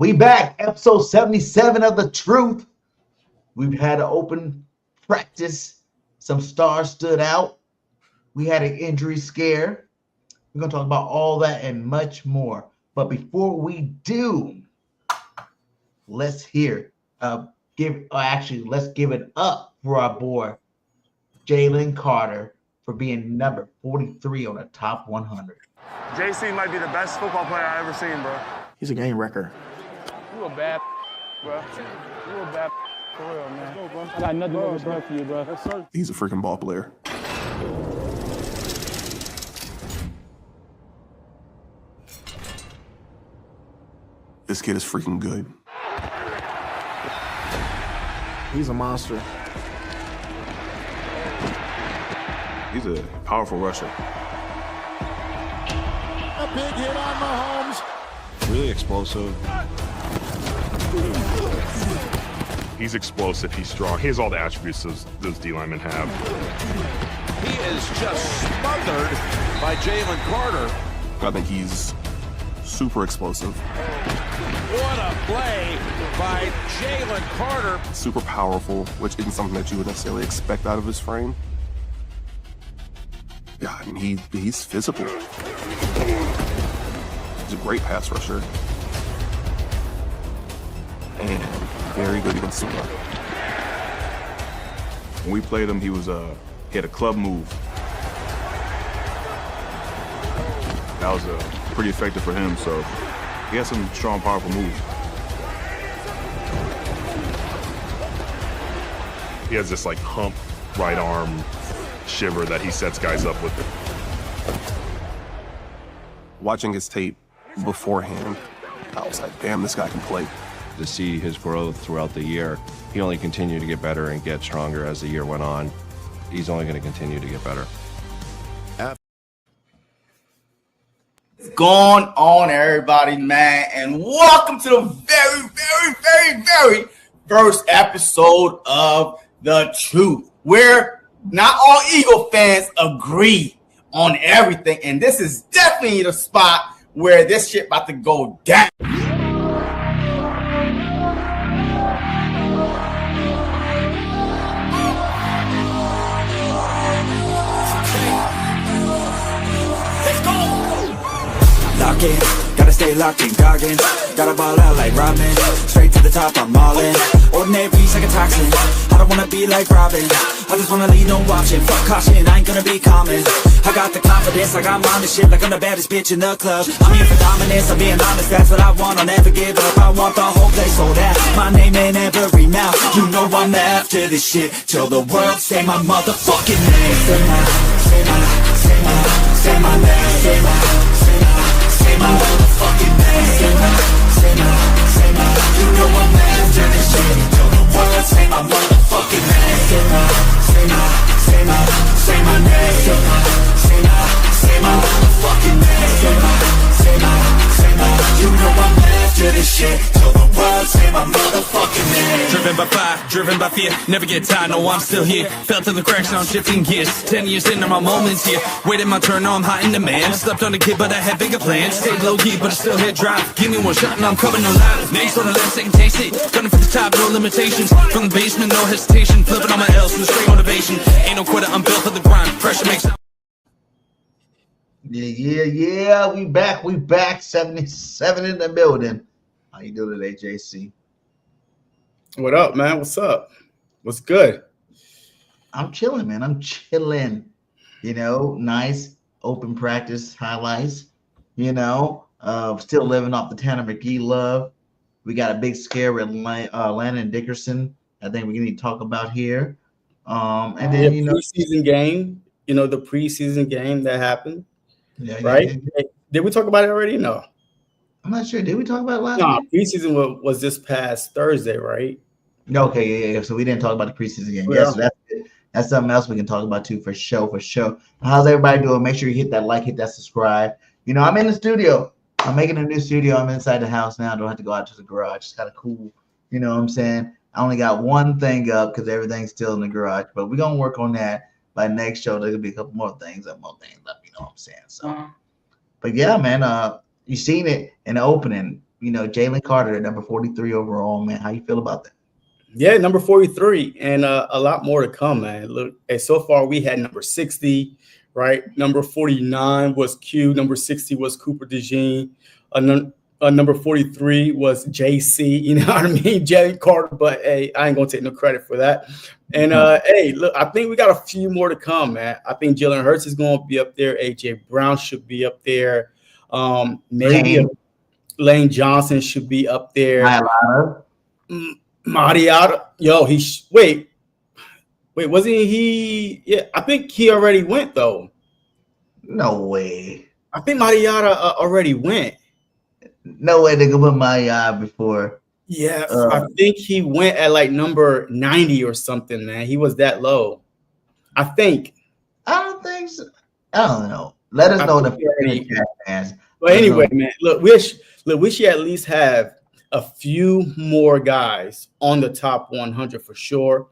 We back, episode 77 of The Truth. We've had an open practice. Some stars stood out. We had an injury scare. We're going to talk about all that and much more. But before we do, let's give it up for our boy, Jalen Carter, for being number 43 on the top 100. JC might be the best football player I've ever seen, bro. He's a game wrecker. You a bad, bro. You a bad for real, man. Go, bro. I got nothing but respect for you, bro. Yes, sir. He's a freaking ball player. This kid is freaking good. He's a monster. He's a powerful rusher. A big hit on Mahomes. Really explosive. He's explosive, he's strong. He has all the attributes those D linemen have. He is just smothered by Jalen Carter. I think he's super explosive. What a play by Jalen Carter. Super powerful, which isn't something that you would necessarily expect out of his frame. Yeah, I mean, he's physical. He's a great pass rusher. And very good against the run. When we played him, he had a club move. That was pretty effective for him, so he has some strong, powerful moves. He has this like hump right arm shiver that he sets guys up with. Watching his tape beforehand, I was like, damn, this guy can play. To see his growth throughout the year, he only continued to get better and get stronger as the year went on. He's only going to continue to get better. What's going on, everybody, man? And welcome to the very first episode of The Truth, where not all Eagle fans agree on everything. And this is definitely the spot where this shit about to go down. Gotta stay locked in, goggin. Gotta ball out like Robin. Straight to the top, I'm all in. Ordinary beats like a toxin. I don't wanna be like Robin. I just wanna lead, no watching. Fuck caution, I ain't gonna be common. I got the confidence, like I'm on the shit, like I'm the baddest bitch in the club. I'm here for dominance, I'm being honest, that's what I want. I'll never give up, I want the whole place sold out. My name in every mouth, you know I'm after this shit. Till the world say my motherfucking name. Say my name. Say my motherfucking name. Say my, you know I'm after this shit. Till the world say my motherfucking name. Say my name. Say my motherfucking name. Say my, you know I'm after this shit. Till the world say my motherfucking name. Driven by fire, driven by fear, never get tired, no I'm still here. Fell to the cracks, now I'm shifting gears. 10 years in, my moments here. Waiting my turn, now I'm hot in demand. Slept on a kid, but I had bigger plans. Stayed low key, but I still hit drive. Give me one shot and I'm coming alive. Names on the left, second taste it. Gunning for the top, no limitations. From the basement, no hesitation. Flipping on my L's with straight motivation. Ain't no quitter, I'm built for the grind. Pressure makes up. Yeah. We back. 77 in the building. How you doing today, JC? What up, man? What's up? What's good? I'm chilling, man. I'm chilling. You know, nice open practice highlights. You know, still living off the Tanner McGee love. We got a big scare with Landon Dickerson. I think we need to talk about here. And then you know, preseason game. You know, the preseason game that happened. Yeah, right? Yeah. Did we talk about it already? No. I'm not sure. Did we talk about it last week? Preseason was this past Thursday, right? Okay, yeah. So we didn't talk about the preseason game. Yeah, so that's something else we can talk about too, for sure. How's everybody doing? Make sure you hit that like, hit that subscribe. You know, I'm in the studio. I'm making a new studio. I'm inside the house now. I don't have to go out to the garage. It's kind of cool. You know what I'm saying? I only got one thing up because everything's still in the garage. But we're going to work on that. By next show, there'll be a couple more things up. You know what I'm saying? So, but yeah, man, you seen it in the opening. Jalen Carter at number 43 overall, man. How you feel about that? Yeah, number 43, and a lot more to come, man. Look, and so far we had number 60, right? Number 49 was Q. Number 60 was Cooper DeJean. Number 43 was JC. You know what I mean? Jalen Carter. But hey, I ain't gonna take no credit for that. And hey, look, I think we got a few more to come, man. I think Jalen Hurts is gonna be up there. AJ Brown should be up there. Maybe Lane Johnson should be up there. Mariota, yo, wait, wasn't he? Yeah, I think he already went though. No way. I think Mariota already went. No way they could put Mariota before. Yeah, I think he went at like number 90 or something, man. He was that low. I think. I don't think so. I don't know. Let us know in the chat, fans. But anyway, man, look, we should at least have a few more guys on the top 100 for sure.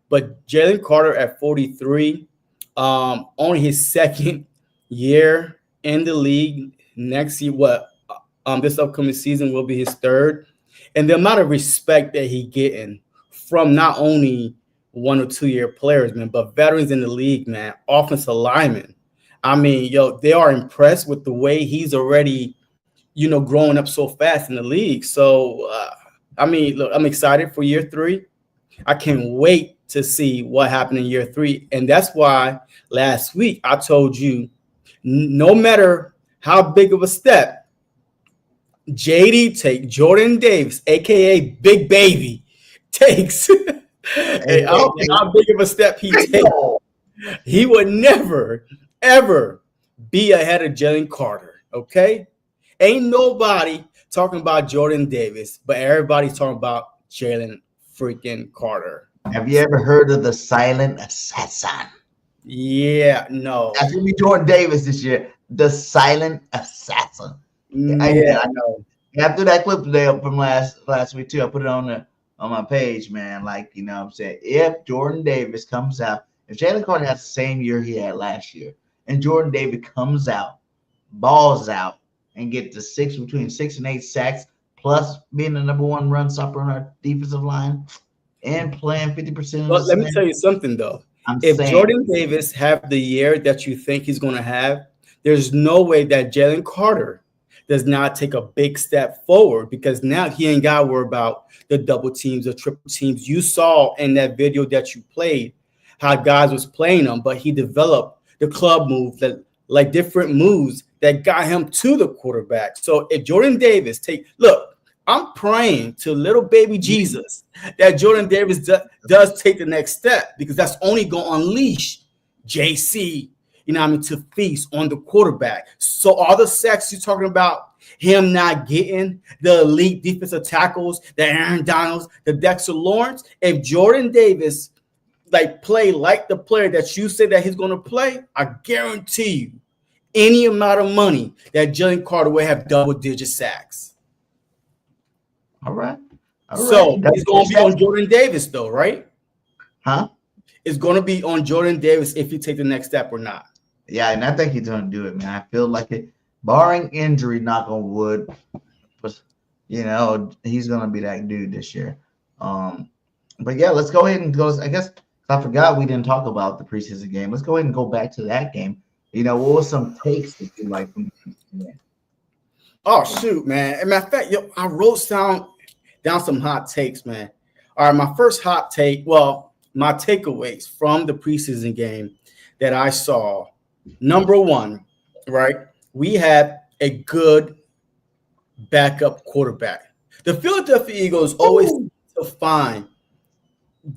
But Jalen Carter at 43, on his second year in the league. Next year, this upcoming season will be his third. And the amount of respect that he getting from not only 1 or 2 year players, man, but veterans in the league, man, offensive linemen. I mean, they are impressed with the way he's already, growing up so fast in the league. So, I mean, look, I'm excited for year 3. I can't wait to see what happened in year 3. And that's why last week I told you, no matter how big of a step Jordan Davis, a.k.a. Big Baby, takes, hey, I don't care how big of a step he takes, he would never, ever be ahead of Jalen Carter, okay? Ain't nobody talking about Jordan Davis, but everybody's talking about Jalen freaking Carter. Have you ever heard of the silent assassin? Yeah, no. That's gonna be Jordan Davis this year. The silent assassin. Yeah, I know. After that clip today from last week too, I put it on my page, man. Like, what I'm saying, if Jordan Davis comes out, if Jalen Carter has the same year he had last year, and Jordan Davis comes out, balls out, and get to between 6 and 8 sacks, plus being the number 1 run stopper on our defensive line, and playing 50%. Well, let me tell you something though. If Jordan Davis have the year that you think he's going to have, there's no way that Jalen Carter does not take a big step forward, because now he ain't got to worry about the double teams or triple teams. You saw in that video that you played how guys was playing them, but he developed the club move, that like different moves that got him to the quarterback. So if Jordan Davis look, I'm praying to little baby Jesus that Jordan Davis does take the next step, because that's only going to unleash JC, to feast on the quarterback. So all the sacks you're talking about, him not getting the elite defensive tackles, the Aaron Donalds, the Dexter Lawrence, if Jordan Davis play like the player that you said that he's going to play, I guarantee you any amount of money that Jalen Carter will have double-digit sacks. All right. So it's going to be on Jordan Davis, though, right? Huh? It's going to be on Jordan Davis if you take the next step or not. Yeah, and I think he's going to do it, man. I feel like it, barring injury, knock on wood, but he's going to be that dude this year. But yeah, let's go ahead and go. I guess I forgot we didn't talk about the preseason game. Let's go ahead and go back to that game. What was some takes that you like from the preseason game? Oh shoot, man! As a matter of fact, I wrote down some hot takes, man. All right, my first hot take. Well, my takeaways from the preseason game that I saw. Number 1, right? We had a good backup quarterback. The Philadelphia Eagles always find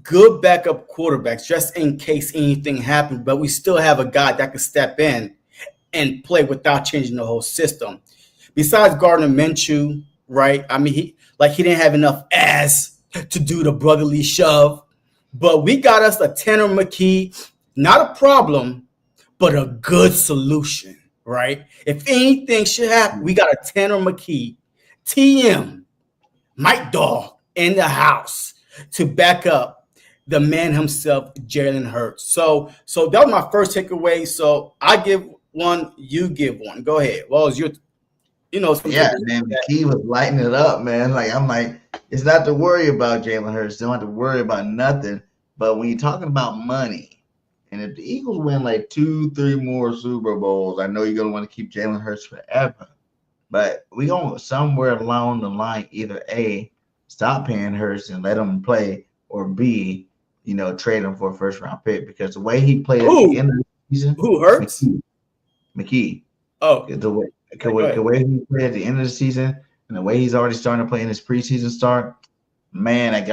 good backup quarterbacks just in case anything happens, but we still have a guy that can step in and play without changing the whole system. Besides Gardner Minshew, right? I mean, he didn't have enough ass to do the brotherly shove, but we got us a Tanner McKee, not a problem, but a good solution, right? If anything should happen, we got a Tanner McKee, TM, Mike Dog in the house to back up the man himself, Jalen Hurts. So that was my first takeaway. So I give one, you give one. Go ahead. What was your Yeah, man, McKee was lighting it up, man. Like, I'm like, it's not to worry about Jalen Hurts. Don't have to worry about nothing. But when you're talking about money, and if the Eagles win like 2-3 more Super Bowls, I know you're gonna want to keep Jalen Hurts forever. But we gonna somewhere along the line either A, stop paying Hurts and let him play, or B, trade him for a first round pick, because the way he played at the end of the season. Who Hurts? McKee. Oh, the way he played at the end of the season and the way he's already starting to play in his preseason start, man, that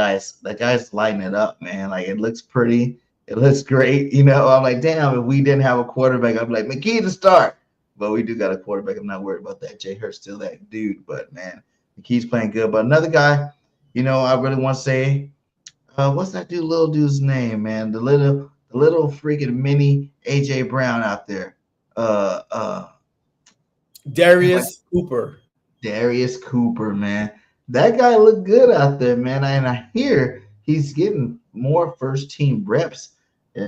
guy's lighting it up, man. Like, it looks pretty, it looks great. I'm like, damn, if we didn't have a quarterback, I'm like, McKee to start. But we do got a quarterback. I'm not worried about that. Jay Hurts still that dude, but man, McKee's playing good. But another guy, I really want to say, what's that little dude's name, man? The little freaking mini AJ Brown out there. Darius Cooper. Darius Cooper, man. That guy looked good out there, man. And I hear he's getting more first team reps.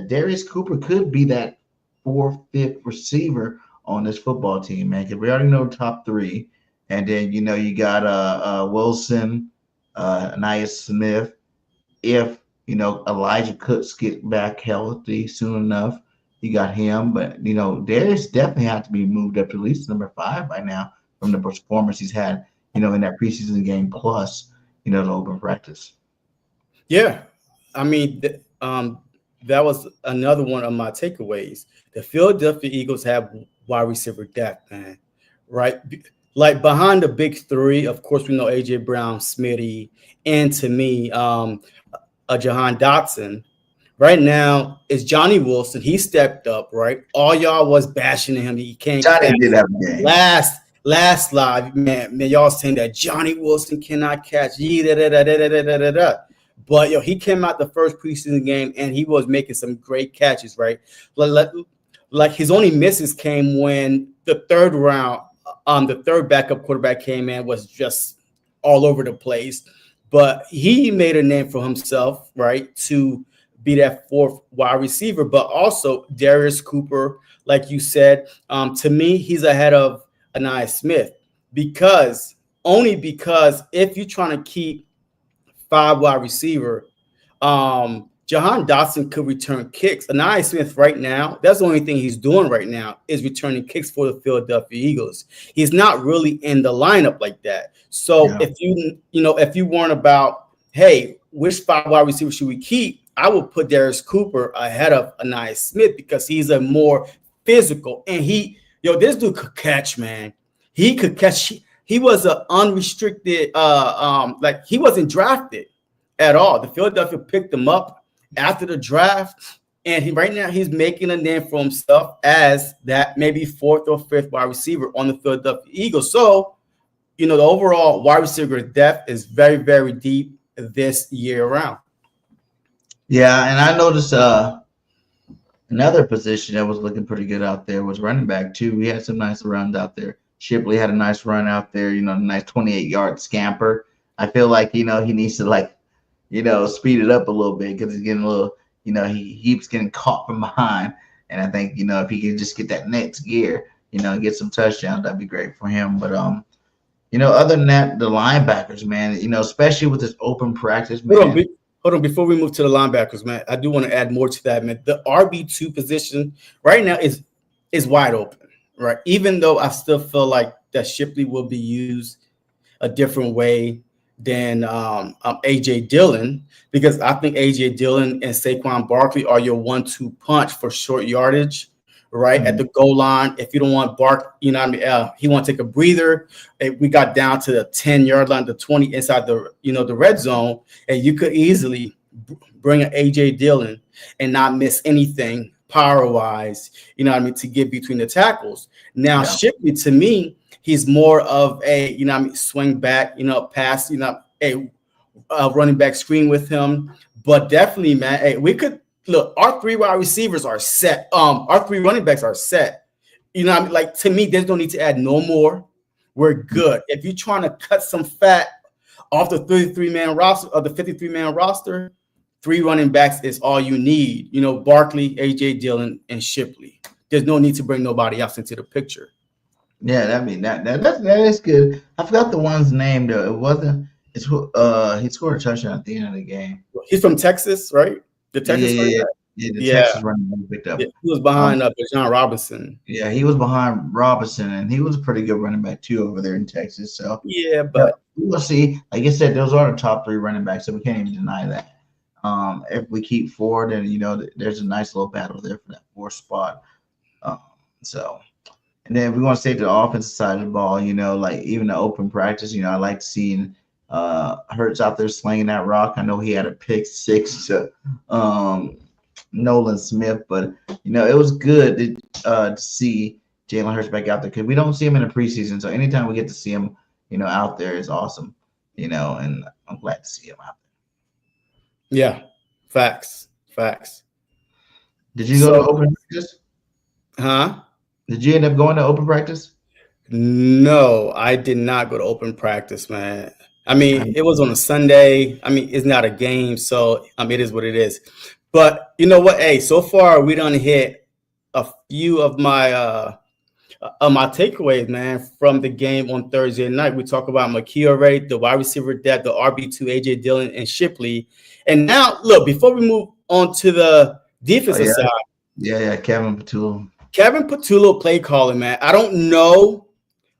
Darius Cooper could be that 4th, 5th receiver on this football team, man, because we already know top 3. And then, you got Wilson, Anais Smith. If, Elijah Cooks get back healthy soon enough, you got him. But, Darius definitely had to be moved up to at least number 5 by now from the performance he's had, in that preseason game plus, the open practice. Yeah. I mean, that was another one of my takeaways. The Philadelphia Eagles have wide receiver depth, man, right? Like, behind the big 3, of course, we know A.J. Brown, Smitty, and to me, Jahan Dotson. Right now, it's Johnny Wilson. He stepped up, right? All y'all was bashing him. He can't. Johnny did have a game. Last live, man, y'all saying that Johnny Wilson cannot catch. But he came out the first preseason game and he was making some great catches, right? Like his only misses came when the third round, the third backup quarterback came in, was just all over the place. But he made a name for himself, right, to be that 4th wide receiver. But also Darius Cooper, like you said, to me, he's ahead of Anais Smith because if you're trying to keep 5 wide receiver, Jahan Dotson could return kicks. Anais Smith right now, that's the only thing he's doing right now is returning kicks for the Philadelphia Eagles. He's not really in the lineup like that. So if you weren't about, hey, which 5 wide receivers should we keep? I would put Darius Cooper ahead of Anais Smith because he's a more physical, and this dude could catch, man. He could catch. He was an unrestricted, like he wasn't drafted at all. The Philadelphia picked him up after the draft, and right now he's making a name for himself as that maybe 4th or 5th wide receiver on the Philadelphia Eagles. So, the overall wide receiver depth is very, very deep this year around. Yeah, and I noticed another position that was looking pretty good out there was running back too. We had some nice runs out there. Shipley had a nice run out there, nice 28-yard scamper. I feel like, he needs to speed it up a little bit because he's getting a little, he keeps getting caught from behind. And I think, if he can just get that next gear, get some touchdowns, that'd be great for him. But, other than that, the linebackers, man, especially with this open practice, man. Hold on, before we move to the linebackers, man, I do want to add more to that, man. The RB2 position right now is wide open, right? Even though I still feel like that Shipley will be used a different way than A.J. Dillon, because I think A.J. Dillon and Saquon Barkley are your 1-2 punch for short yardage, right? At the goal line. If you don't want Bark, he want to take a breather. We got down to the 10-yard line, the 20 inside the, the red zone, and you could easily bring an A.J. Dillon and not miss anything power-wise, to get between the tackles. Now, Shipley, to me, he's more of a, swing back, pass, a running back screen with him. But definitely, man, hey, we could look. Our 3 wide receivers are set. Our 3 running backs are set. Like to me, there's no need to add no more. We're good. If you're trying to cut some fat off the 33-man roster or the 53-man roster, 3 running backs is all you need. Barkley, A.J. Dillon, and Shipley. There's no need to bring nobody else into the picture. Yeah, that is good. I forgot the one's name though. It wasn't. It's he scored a touchdown at the end of the game. He's from Texas, right? The Yeah, yeah, Texas yeah, running yeah. back? Yeah, the Yeah. Texas running back picked up. Yeah, he was behind DeJean Robinson. Yeah, he was behind Robinson, and he was a pretty good running back too over there in Texas. So Yeah, but we will see. Like I said, those are the top 3 running backs, so we can't even deny that. If we keep 4, then there's a nice little battle there for that 4th spot. So, and then if we want to stay to the offensive side of the ball, like even the open practice, I like seeing Hurts out there slinging that rock. I know he had a pick 6 to Nolan Smith, but it was good to see Jalen Hurts back out there because we don't see him in the preseason. So anytime we get to see him, out there is awesome. And I'm glad to see him out there. Yeah, facts. Did you go to open practice? Huh? Did you end up going to open practice? No, I did not go to open practice, man. I mean, it was on a Sunday. I mean, it's not a game, so it is what it is. But you know what? Hey, so far we done hit a few of my takeaways, man, from the game on Thursday night. We talk about McKee already, the wide receiver depth, the RB2, AJ Dillon, and Shipley. And now, look, before we move on to the defensive side. Yeah, Kevin Patullo. Kevin Patullo play calling, man. I don't know.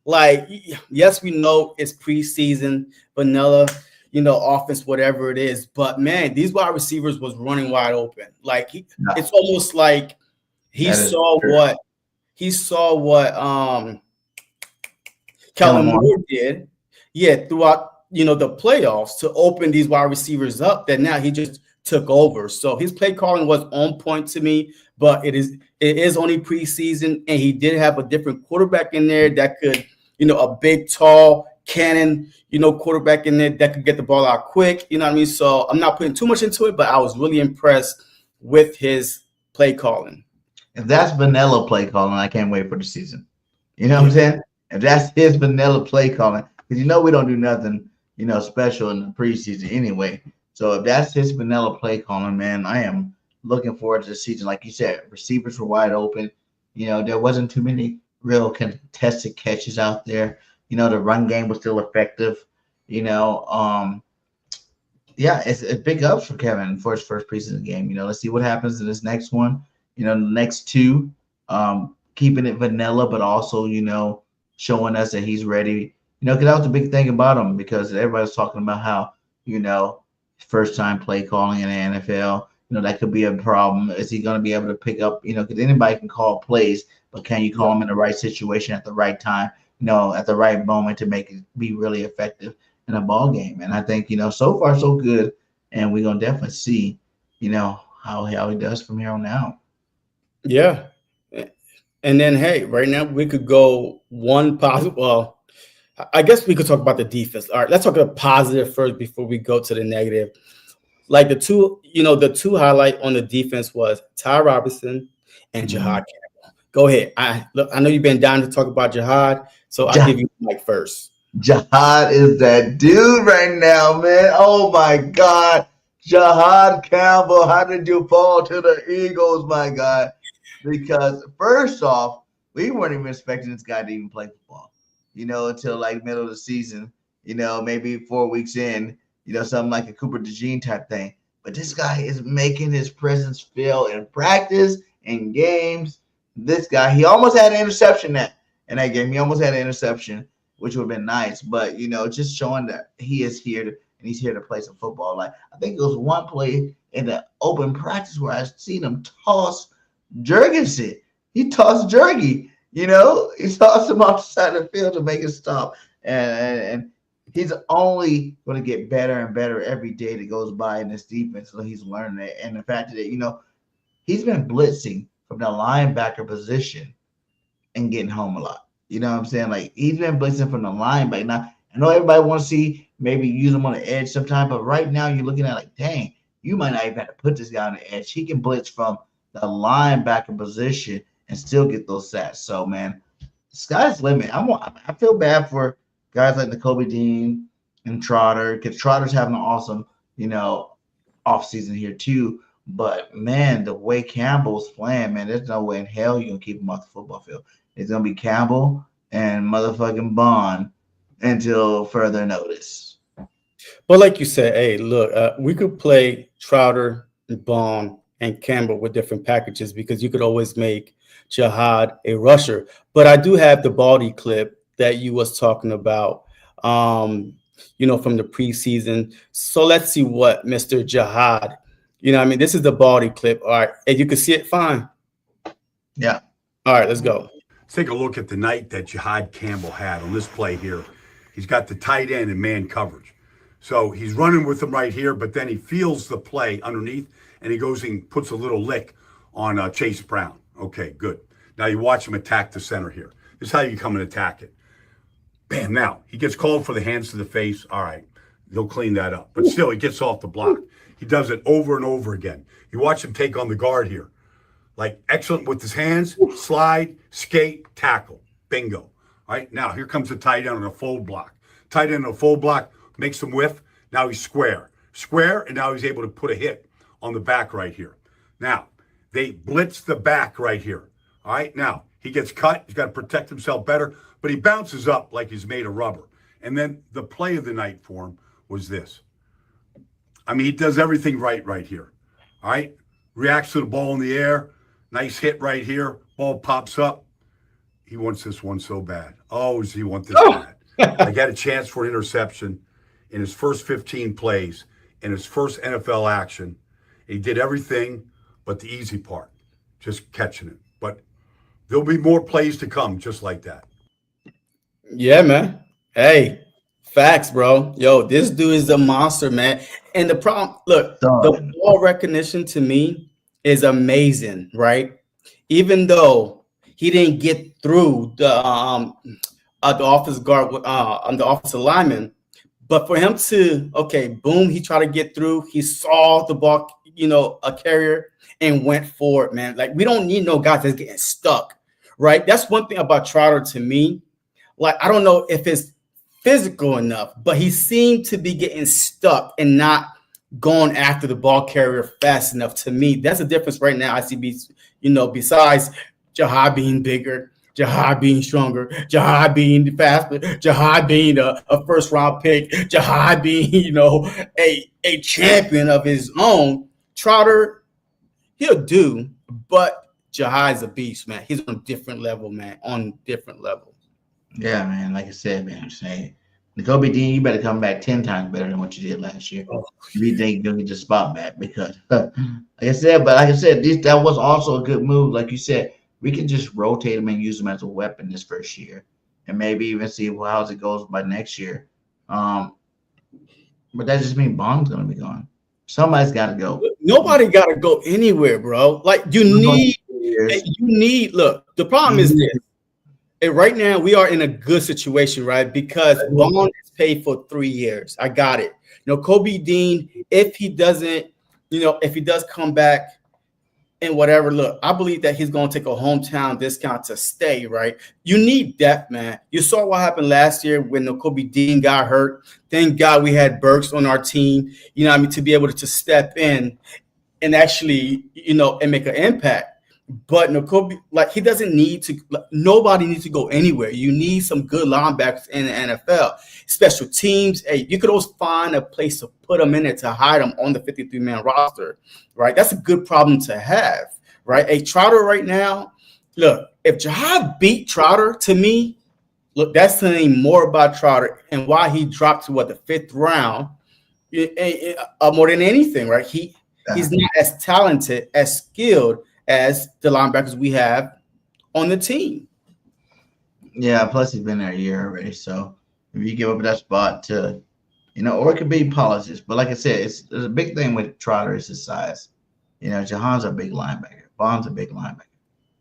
Like, yes, we know it's preseason, vanilla, offense, whatever it is. But man, these wide receivers was running wide open. Like it's almost like he saw what Kellen Moore did, throughout the playoffs to open these wide receivers up. That now he just took over. So his play calling was on point to me, but it is only preseason, and he did have a different quarterback in there that could, a big, tall cannon, quarterback in there that could get the ball out quick. You know what I mean? So I'm not putting too much into it, but I was really impressed with his play calling. If that's vanilla play calling, I can't wait for the season. You know what I'm saying? If that's his vanilla play calling, because we don't do nothing, special in the preseason anyway. So if that's his vanilla play calling, man, I am looking forward to the season. Like you said, receivers were wide open. There wasn't too many real contested catches out there. The run game was still effective. Yeah, it's big ups for Kevin for his first preseason game. Let's see what happens in this next one. The next 2, keeping it vanilla, but also, showing us that he's ready. Because that was the big thing about him, because everybody's talking about how, first time play calling in the NFL, that could be a problem. Is he going to be able to pick up, because anybody can call plays, but can you call them in the right situation at the right time, at the right moment to make it be really effective in a ball game? And I think, so far so good. And we're going to definitely see, how he does from here on out. Yeah. And then, hey, right now we could go one positive. Well, I guess we could talk about the defense. All right, let's talk about positive first before we go to the negative. Like the two highlight on the defense was Ty Robinson and Jihad Campbell. Go ahead. I know you've been dying to talk about Jihad, so I'll give you the mic first. Jihad is that dude right now, man. Oh my God. Jihad Campbell, how did you fall to the Eagles, my God? Because first off, we weren't even expecting this guy to even play football, until like middle of the season, maybe 4 weeks in, something like a Cooper DeJean type thing. But this guy is making his presence feel in practice, in games. This guy, he almost had an interception in that game. He almost had an interception, which would have been nice. But, just showing that he is here and he's here to play some football. Like, I think it was one play in the open practice where I seen him toss Jurgensen. He tossed Jurgie, he tossed him off the side of the field to make it stop. And he's only going to get better and better every day that goes by in this defense. So he's learning it. And the fact that, he's been blitzing from the linebacker position and getting home a lot. You know what I'm saying? Like, he's been blitzing from the linebacker. Now, I know everybody wants to see maybe use him on the edge sometime, but right now you're looking at like, dang, you might not even have to put this guy on the edge. He can blitz from the linebacker position and still get those sacks. So, man, the sky's the limit. I feel bad for guys like Nakobe Dean and Trotter, because Trotter's having an awesome, off season here too. But man, the way Campbell's playing, man, there's no way in hell you're gonna keep him off the football field. It's gonna be Campbell and motherfucking Bond until further notice. But like you said, hey, look, we could play Trotter, Bond, and Campbell with different packages because you could always make Jihad a rusher. But I do have the Baldy clip that you was talking about, from the preseason. So let's see what Mr. Jihad, this is the Baldy clip. All right. If you can see it, fine. Yeah. All right, let's go. Let's take a look at the night that Jihad Campbell had on this play here. He's got the tight end and man coverage. So he's running with him right here, but then he feels the play underneath, and he goes and puts a little lick on Chase Brown. Okay, good. Now you watch him attack the center here. This is how you come and attack it. Bam, now he gets called for the hands to the face. All right, they'll clean that up. But still, he gets off the block. He does it over and over again. You watch him take on the guard here. Like, excellent with his hands, slide, skate, tackle. Bingo. All right, now here comes the tight end on a fold block. Tight end on a fold block, makes him whiff. Now he's square. Square, and now he's able to put a hit on the back right here. Now, they blitz the back right here. All right, now he gets cut. He's got to protect himself better, but he bounces up like he's made of rubber. And then the play of the night for him was this. I mean, he does everything right here. All right, reacts to the ball in the air. Nice hit right here. Ball pops up. He wants this one so bad. Oh, does he want this bad? I got a chance for an interception in his first 15 plays, in his first NFL action. He did everything but the easy part, just catching it. But there'll be more plays to come just like that. Yeah, man. Hey, facts, bro. Yo, this dude is a monster, man. And the problem, look, the ball recognition to me is amazing, right? Even though he didn't get through the offensive guard, the offensive lineman, but for him to, boom, he tried to get through. He saw the ball, a carrier, and went for it, man. Like, we don't need no guys that's getting stuck, right? That's one thing about Trotter to me. Like, I don't know if it's physical enough, but he seemed to be getting stuck and not going after the ball carrier fast enough. To me, that's the difference right now. I see, besides Jihad being bigger, Jihad being stronger, Jihad being faster, Jihad being a first round pick, Jihad being, a champion of his own. Trotter, he'll do, but Jihad's a beast, man. He's on a different level, man. On different level. Yeah, man. Like I said, man, I'm saying, Kobe Dean, you better come back 10 times better than what you did last year. If you think you'll get your spot back, because that was also a good move. Like you said, we can just rotate him and use him as a weapon this first year, and maybe even see how it goes by next year. But that just means Bond's gonna be gone. Somebody's got to go. Nobody got to go anywhere, bro. Like, you need. Look, the problem is this. And right now, we are in a good situation, right? Because Bond is paid for 3 years. I got it. Kobe Dean, if he doesn't, if he does come back and whatever, look, I believe that he's going to take a hometown discount to stay, right? You need depth, man. You saw what happened last year when Kobe Dean got hurt. Thank God we had Burks on our team, to be able to step in and actually, and make an impact. But Kobe, he doesn't need to. Nobody needs to go anywhere. You need some good linebackers in the NFL. Special teams. Hey, you could always find a place to put them in it, to hide them on the 53-man roster, right? That's a good problem to have, right? Hey, Trotter right now. Look, if Jihad beat Trotter, to me, look, that's saying more about Trotter and why he dropped to the 5th round, more than anything, right? He's not as talented, as skilled as the linebackers we have on the team. Yeah, plus he's been there a year already. So if you give up that spot to, or it could be policies. But like I said, there's a big thing with Trotter is his size. Jahan's a big linebacker. Bond's a big linebacker.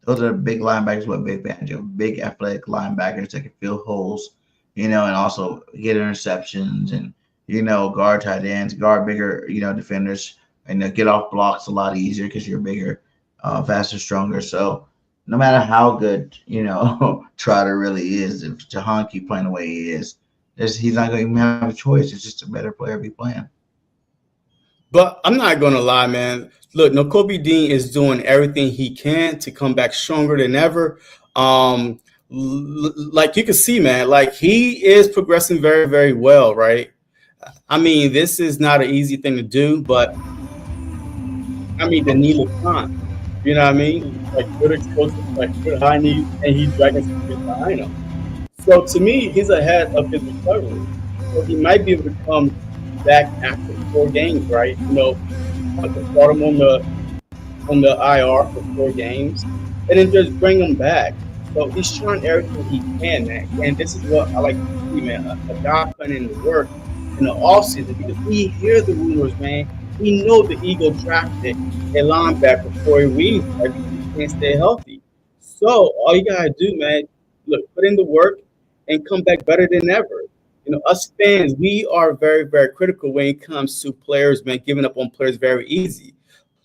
Those are big linebackers with big advantage of big athletic linebackers that can fill holes, and also get interceptions and, guard tight ends, guard bigger, defenders, and get off blocks a lot easier because you're bigger. Faster, stronger. So no matter how good, Trotter really is, if Jahan keep playing the way he is, he's not going to even have a choice. It's just a better player be playing. But I'm not going to lie, man. Look, Kobe Dean is doing everything he can to come back stronger than ever. like you can see, man, like he is progressing very, very well, right? I mean, this is not an easy thing to do, but I mean, the knee looks fine. You know what I mean? Like good explosive, like good high knee, and he's dragging some shit behind him. So to me, he's ahead of his recovery. So he might be able to come back after 4 games, right? You know, I could start him on the IR for 4 games, and then just bring him back. So he's trying everything he can, man. And this is what I like to see, man. A guy putting in the work in the offseason, because we hear the rumors, man. We know the Eagles drafted a linebacker for a reason, right? Because he can't stay healthy. So all you gotta do, man, look, put in the work and come back better than ever. You know, us fans, we are very, very critical when it comes to players, man, giving up on players very easy.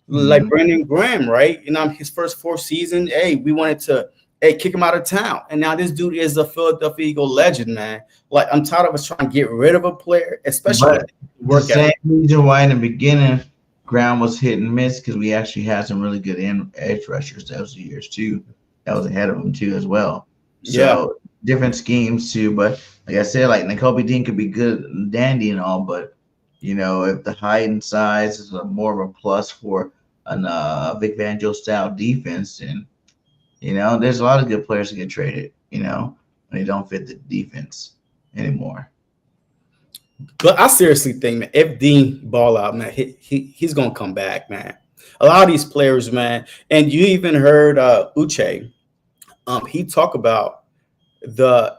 Like Brandon Graham, right? You know, his first 4 seasons, hey, we wanted to kick him out of town. And now this dude is a Philadelphia Eagle legend, man. Like, I'm tired of us trying to get rid of a player, especially the same reason why in the beginning Graham was hit and miss, because we actually had some really good edge rushers those years too. That was ahead of him too as well. So different schemes too. But like I said, like Nakobe Dean could be good and dandy and all, but you know, if the height and size is more of a plus for an Vic Fangio style defense, and you know, there's a lot of good players to get traded, you know, when they don't fit the defense anymore. But I seriously think, man, if Dean ball out, man, he's gonna come back, man. A lot of these players, man, and you even heard Uche, he talk about the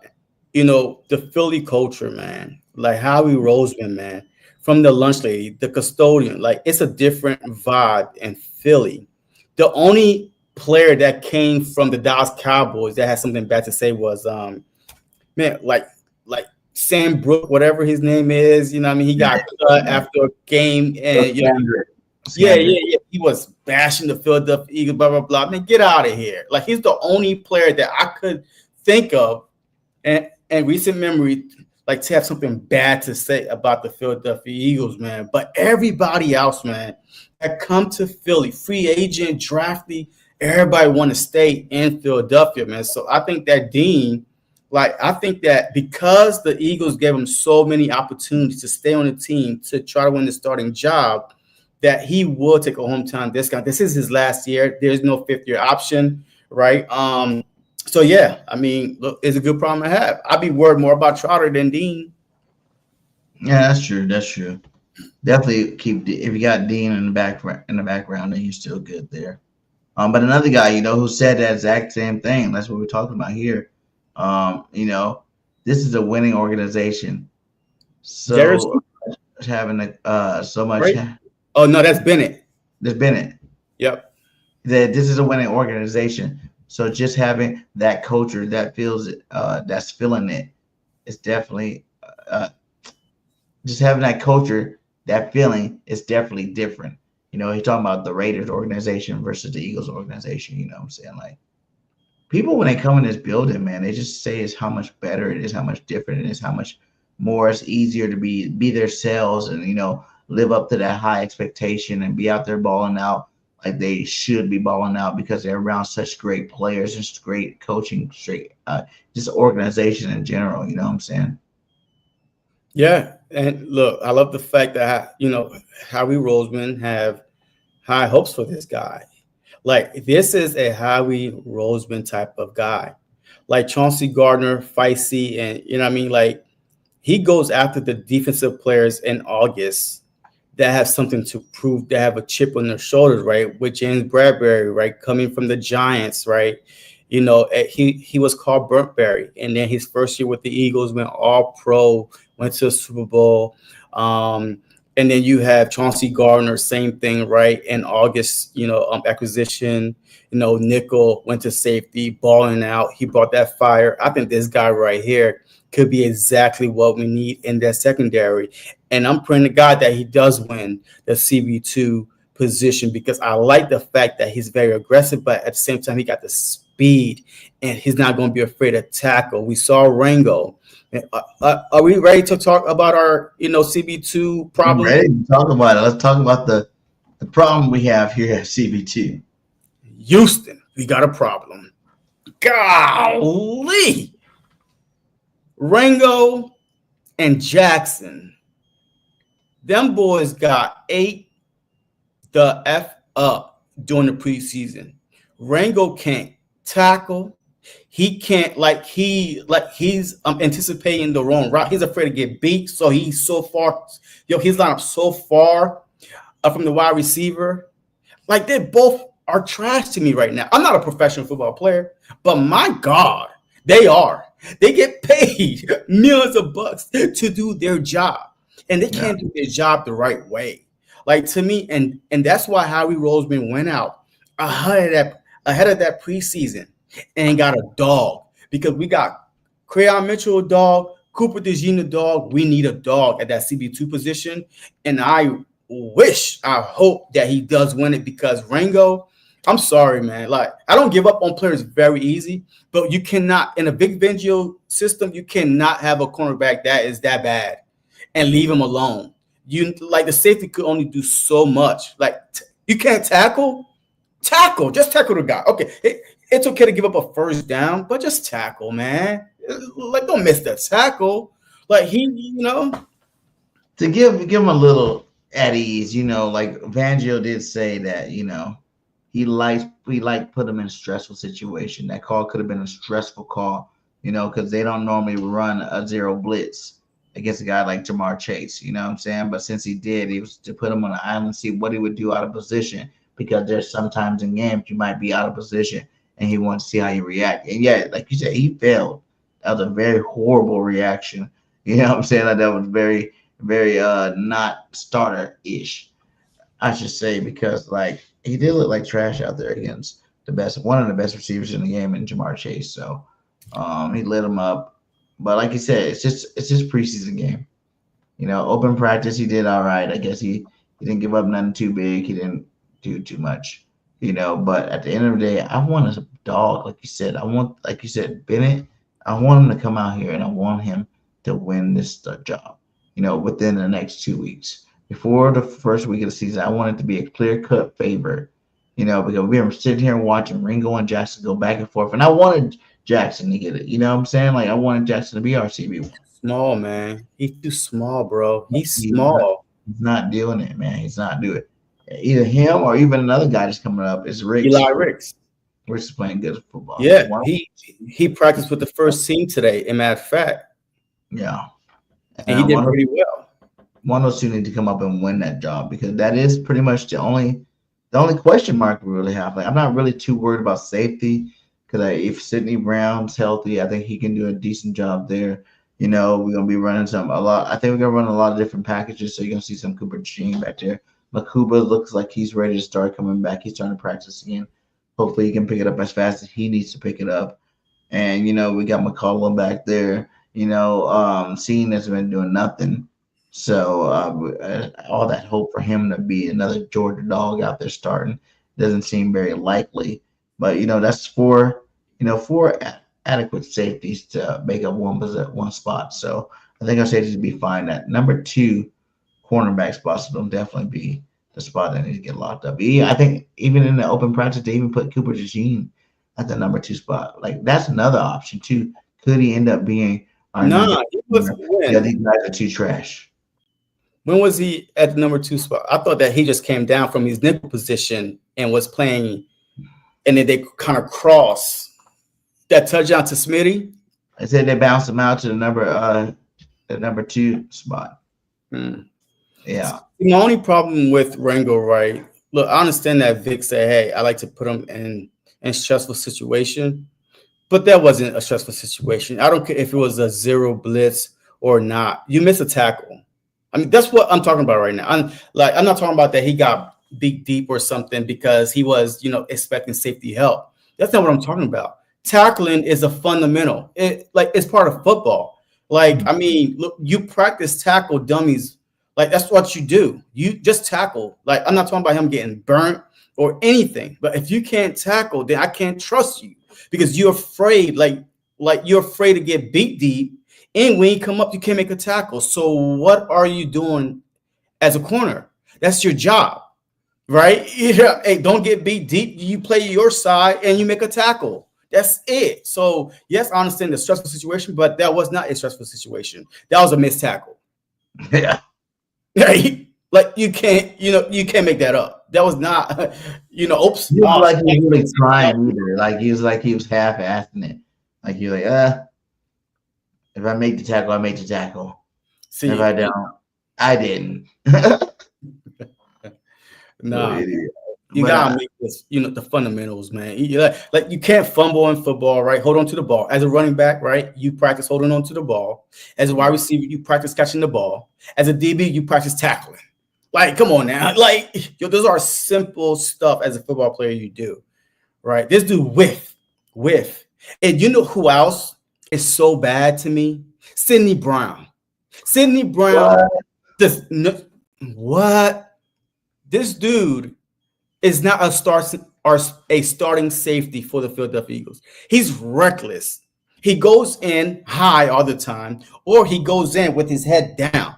Philly culture, man, like Howie Roseman, man, from the lunch lady, the custodian, like it's a different vibe in Philly. The only player that came from the Dallas Cowboys that had something bad to say was man, like Sam Brook, whatever his name is, you know what I mean? He got cut after a game, and he was bashing the Philadelphia Eagles, blah, blah, blah. Man, get out of here. Like, he's the only player that I could think of and recent memory, like, to have something bad to say about the Philadelphia Eagles, man. But everybody else, man, that come to Philly, free agent, draftee, everybody want to stay in Philadelphia, man. So I think that Dean, I think that because the Eagles gave him so many opportunities to stay on the team to try to win the starting job, that he will take a hometown discount. This is his last year. There's no 5th-year option, right? So, yeah, I mean, look, it's a good problem to have. I'd be worried more about Trotter than Dean. Yeah, that's true. That's true. Definitely if you got Dean in the background, then you're still good there. But another guy, you know, who said that exact same thing. That's what we're talking about here. You know, this is a winning organization. So having so much. Right? Oh no, that's Bennett. That's Bennett. Yep. That this is a winning organization. So just having that culture that feels it, that's feeling it, it's definitely just having that culture, that feeling is definitely different. You know, he's talking about the Raiders organization versus the Eagles organization. You know what I'm saying? Like, people, when they come in this building, man, they just say it's how much better it is, how much different it is, how much more it's easier to be their selves and, you know, live up to that high expectation and be out there balling out like they should be balling out, because they're around such great players and such great coaching, just organization in general. You know what I'm saying? Yeah. And look, I love the fact that, you know, Howie Roseman have high hopes for this guy. Like, this is a Howie Roseman type of guy. Like Chauncey Gardner, feisty, and, you know what I mean? Like, he goes after the defensive players in August that have something to prove, that have a chip on their shoulders, right? With James Bradbury, right? Coming from the Giants, right? You know, he was called Burntberry. And then his first year with the Eagles went all pro, went to a Super Bowl. And then you have Chauncey Gardner, same thing, right? In August, you know, acquisition, you know, nickel, went to safety, balling out. He brought that fire. I think this guy right here could be exactly what we need in that secondary. And I'm praying to God that he does win the CB2 position, because I like the fact that he's very aggressive, but at the same time, he got the speed and he's not going to be afraid to tackle. We saw Rango. Are we ready to talk about our, you know, CB2 problem? I'm ready to talk about it. Let's talk about the problem we have here at CB2. Houston, we got a problem. golly. Rango and Jackson, them boys got ate the F up during the preseason. Rango can't tackle. He can't he's anticipating the wrong route. He's afraid to get beat, so he's so far. He's lined up so far from the wide receiver. Like, they both are trash to me right now. I'm not a professional football player, but my God, they are. They get paid millions of bucks to do their job, and they can't do their job the right way. Like, to me, and that's why Howie Roseman went out ahead of that preseason and got a dog, because we got Crayon Mitchell a dog, Cooper DeJean a dog. We need a dog at that CB2 position, and I hope that he does win it, because Rango, I'm sorry, man. Like, I don't give up on players very easy, but you cannot, in a Vic Fangio system, you cannot have a cornerback that is that bad and leave him alone. The safety could only do so much. Like, you can't tackle, just tackle the guy. Okay, it's okay to give up a first down, but just tackle, man. Like, don't miss that tackle. Like, to give him a little at ease, like Fangio did say that, he liked put him in a stressful situation. That call could have been a stressful call, because they don't normally run a zero blitz against a guy like Jamar Chase, you know what I'm saying? But since he did, he was to put him on an island, see what he would do out of position, because there's sometimes in games you might be out of position, and he wanted to see how you react. And yeah, like you said, he failed. That was a very horrible reaction. You know what I'm saying? Like, that was very, very not starter-ish, I should say, because like he did look like trash out there against one of the best receivers in the game in Jamar Chase. So he lit him up. But like you said, it's just preseason game. Open practice, he did all right. I guess he didn't give up nothing too big. He didn't do too much, But at the end of the day, I want a dog, like you said. Like you said, Bennett, I want him to come out here, and I want him to win this job, within the next 2 weeks. Before the first week of the season, I want it to be a clear-cut favorite, because we were sitting here watching Ringo and Jackson go back and forth, and I wanted Jackson to get it. You know what I'm saying? Like, I wanted Jackson to be our CB1. Small, man. He's too small, bro. He's small. He's not doing it, man. He's not doing it. Either him or even another guy that's coming up is Ricks. Eli Ricks. Ricks is playing good football. Yeah, he practiced with the first team today, in matter of fact. Yeah. And he did pretty well. One of those two need to come up and win that job, because that is pretty much the only question mark we really have. Like, I'm not really too worried about safety, because if Sidney Brown's healthy, I think he can do a decent job there. We're gonna be running a lot. I think we're gonna run a lot of different packages, so you're gonna see some Cooper DeJean back there. Makuba looks like he's ready to start coming back. He's starting to practice again. Hopefully, he can pick it up as fast as he needs to pick it up. And we got McCollum back there. Seeing has been doing nothing. So all that hope for him to be another Georgia dog out there starting doesn't seem very likely. But that's four adequate safeties to make up one spot. So I think our safeties will be fine. That number 2 cornerback spots will definitely be the spot that needs to get locked up. I think even in the open practice, they even put Cooper DeJean at the number 2 spot. Like, that's another option too. Could he end up being our number? Yeah, these guys are too trash. When was he at the number 2 spot? I thought that he just came down from his nickel position and was playing, and then they kind of cross that touchdown to Smitty. I said they bounced him out to the number 2 spot. Yeah. The only problem with Rango, right? Look, I understand that Vic said, "Hey, I like to put him in stressful situation," but that wasn't a stressful situation. I don't care if it was a zero blitz or not. You miss a tackle. I mean, that's what I'm talking about right now. I'm not talking about that he got beat deep or something because he was, expecting safety help. That's not what I'm talking about. Tackling is a fundamental. It's part of football. I mean, look, you practice tackle dummies. Like, that's what you do. You just tackle. Like, I'm not talking about him getting burnt or anything. But if you can't tackle, then I can't trust you because you're afraid. Like you're afraid to get beat deep. And when you come up, you can't make a tackle. So what are you doing as a corner? That's your job, right? Hey, don't get beat deep. You play your side and you make a tackle. That's it. So yes, I understand the stressful situation, but that was not a stressful situation. That was a missed tackle. Yeah. Like you can't make that up. That was not, oops. He was like he was really trying either. Like he was half-assing it. Like he was like, if I make the tackle, I make the tackle. See, if I don't, I didn't. Nah. You gotta make this, the fundamentals, man. Like you can't fumble in football, right? Hold on to the ball. As a running back, right? You practice holding on to the ball. As a wide receiver, you practice catching the ball. As a DB, you practice tackling. Like, come on now. Like, those are simple stuff as a football player you do, right? This dude whiff. And you know who else is so bad to me? Sidney Brown. Sidney Brown. What? This dude is not a starting safety for the Philadelphia Eagles. He's reckless. He goes in high all the time, or he goes in with his head down.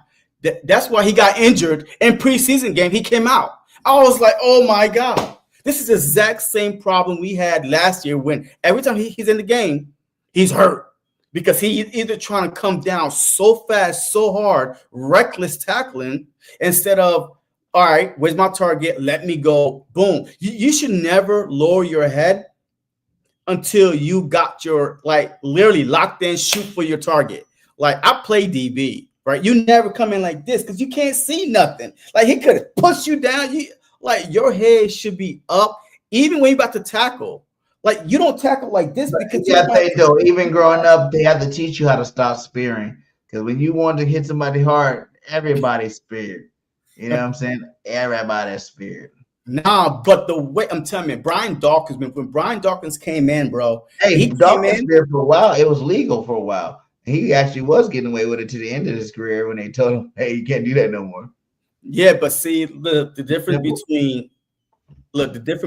That's why he got injured in preseason game. He came out. I was like, oh my God. This is the exact same problem we had last year when every time he's in the game, he's hurt because he's either trying to come down so fast, so hard, reckless tackling, instead of, all right, where's my target? Let me go. Boom. You should never lower your head until you got your, literally locked in, shoot for your target. Like, I play DB, right? You never come in like this because you can't see nothing. Like, he could have pushed you down. Your head should be up, even when you're about to tackle. Like, you don't tackle like this because even growing up, they have to teach you how to stop spearing. Because when you want to hit somebody hard, everybody's speared. You know what I'm saying? Everybody's speared. Nah, but the way I'm telling you, when Brian Dawkins came in, bro. Hey, he Dawkins speared for a while. It was legal for a while. He actually was getting away with it to the end of his career when they told him, hey, you can't do that no more. Yeah, but see, the difference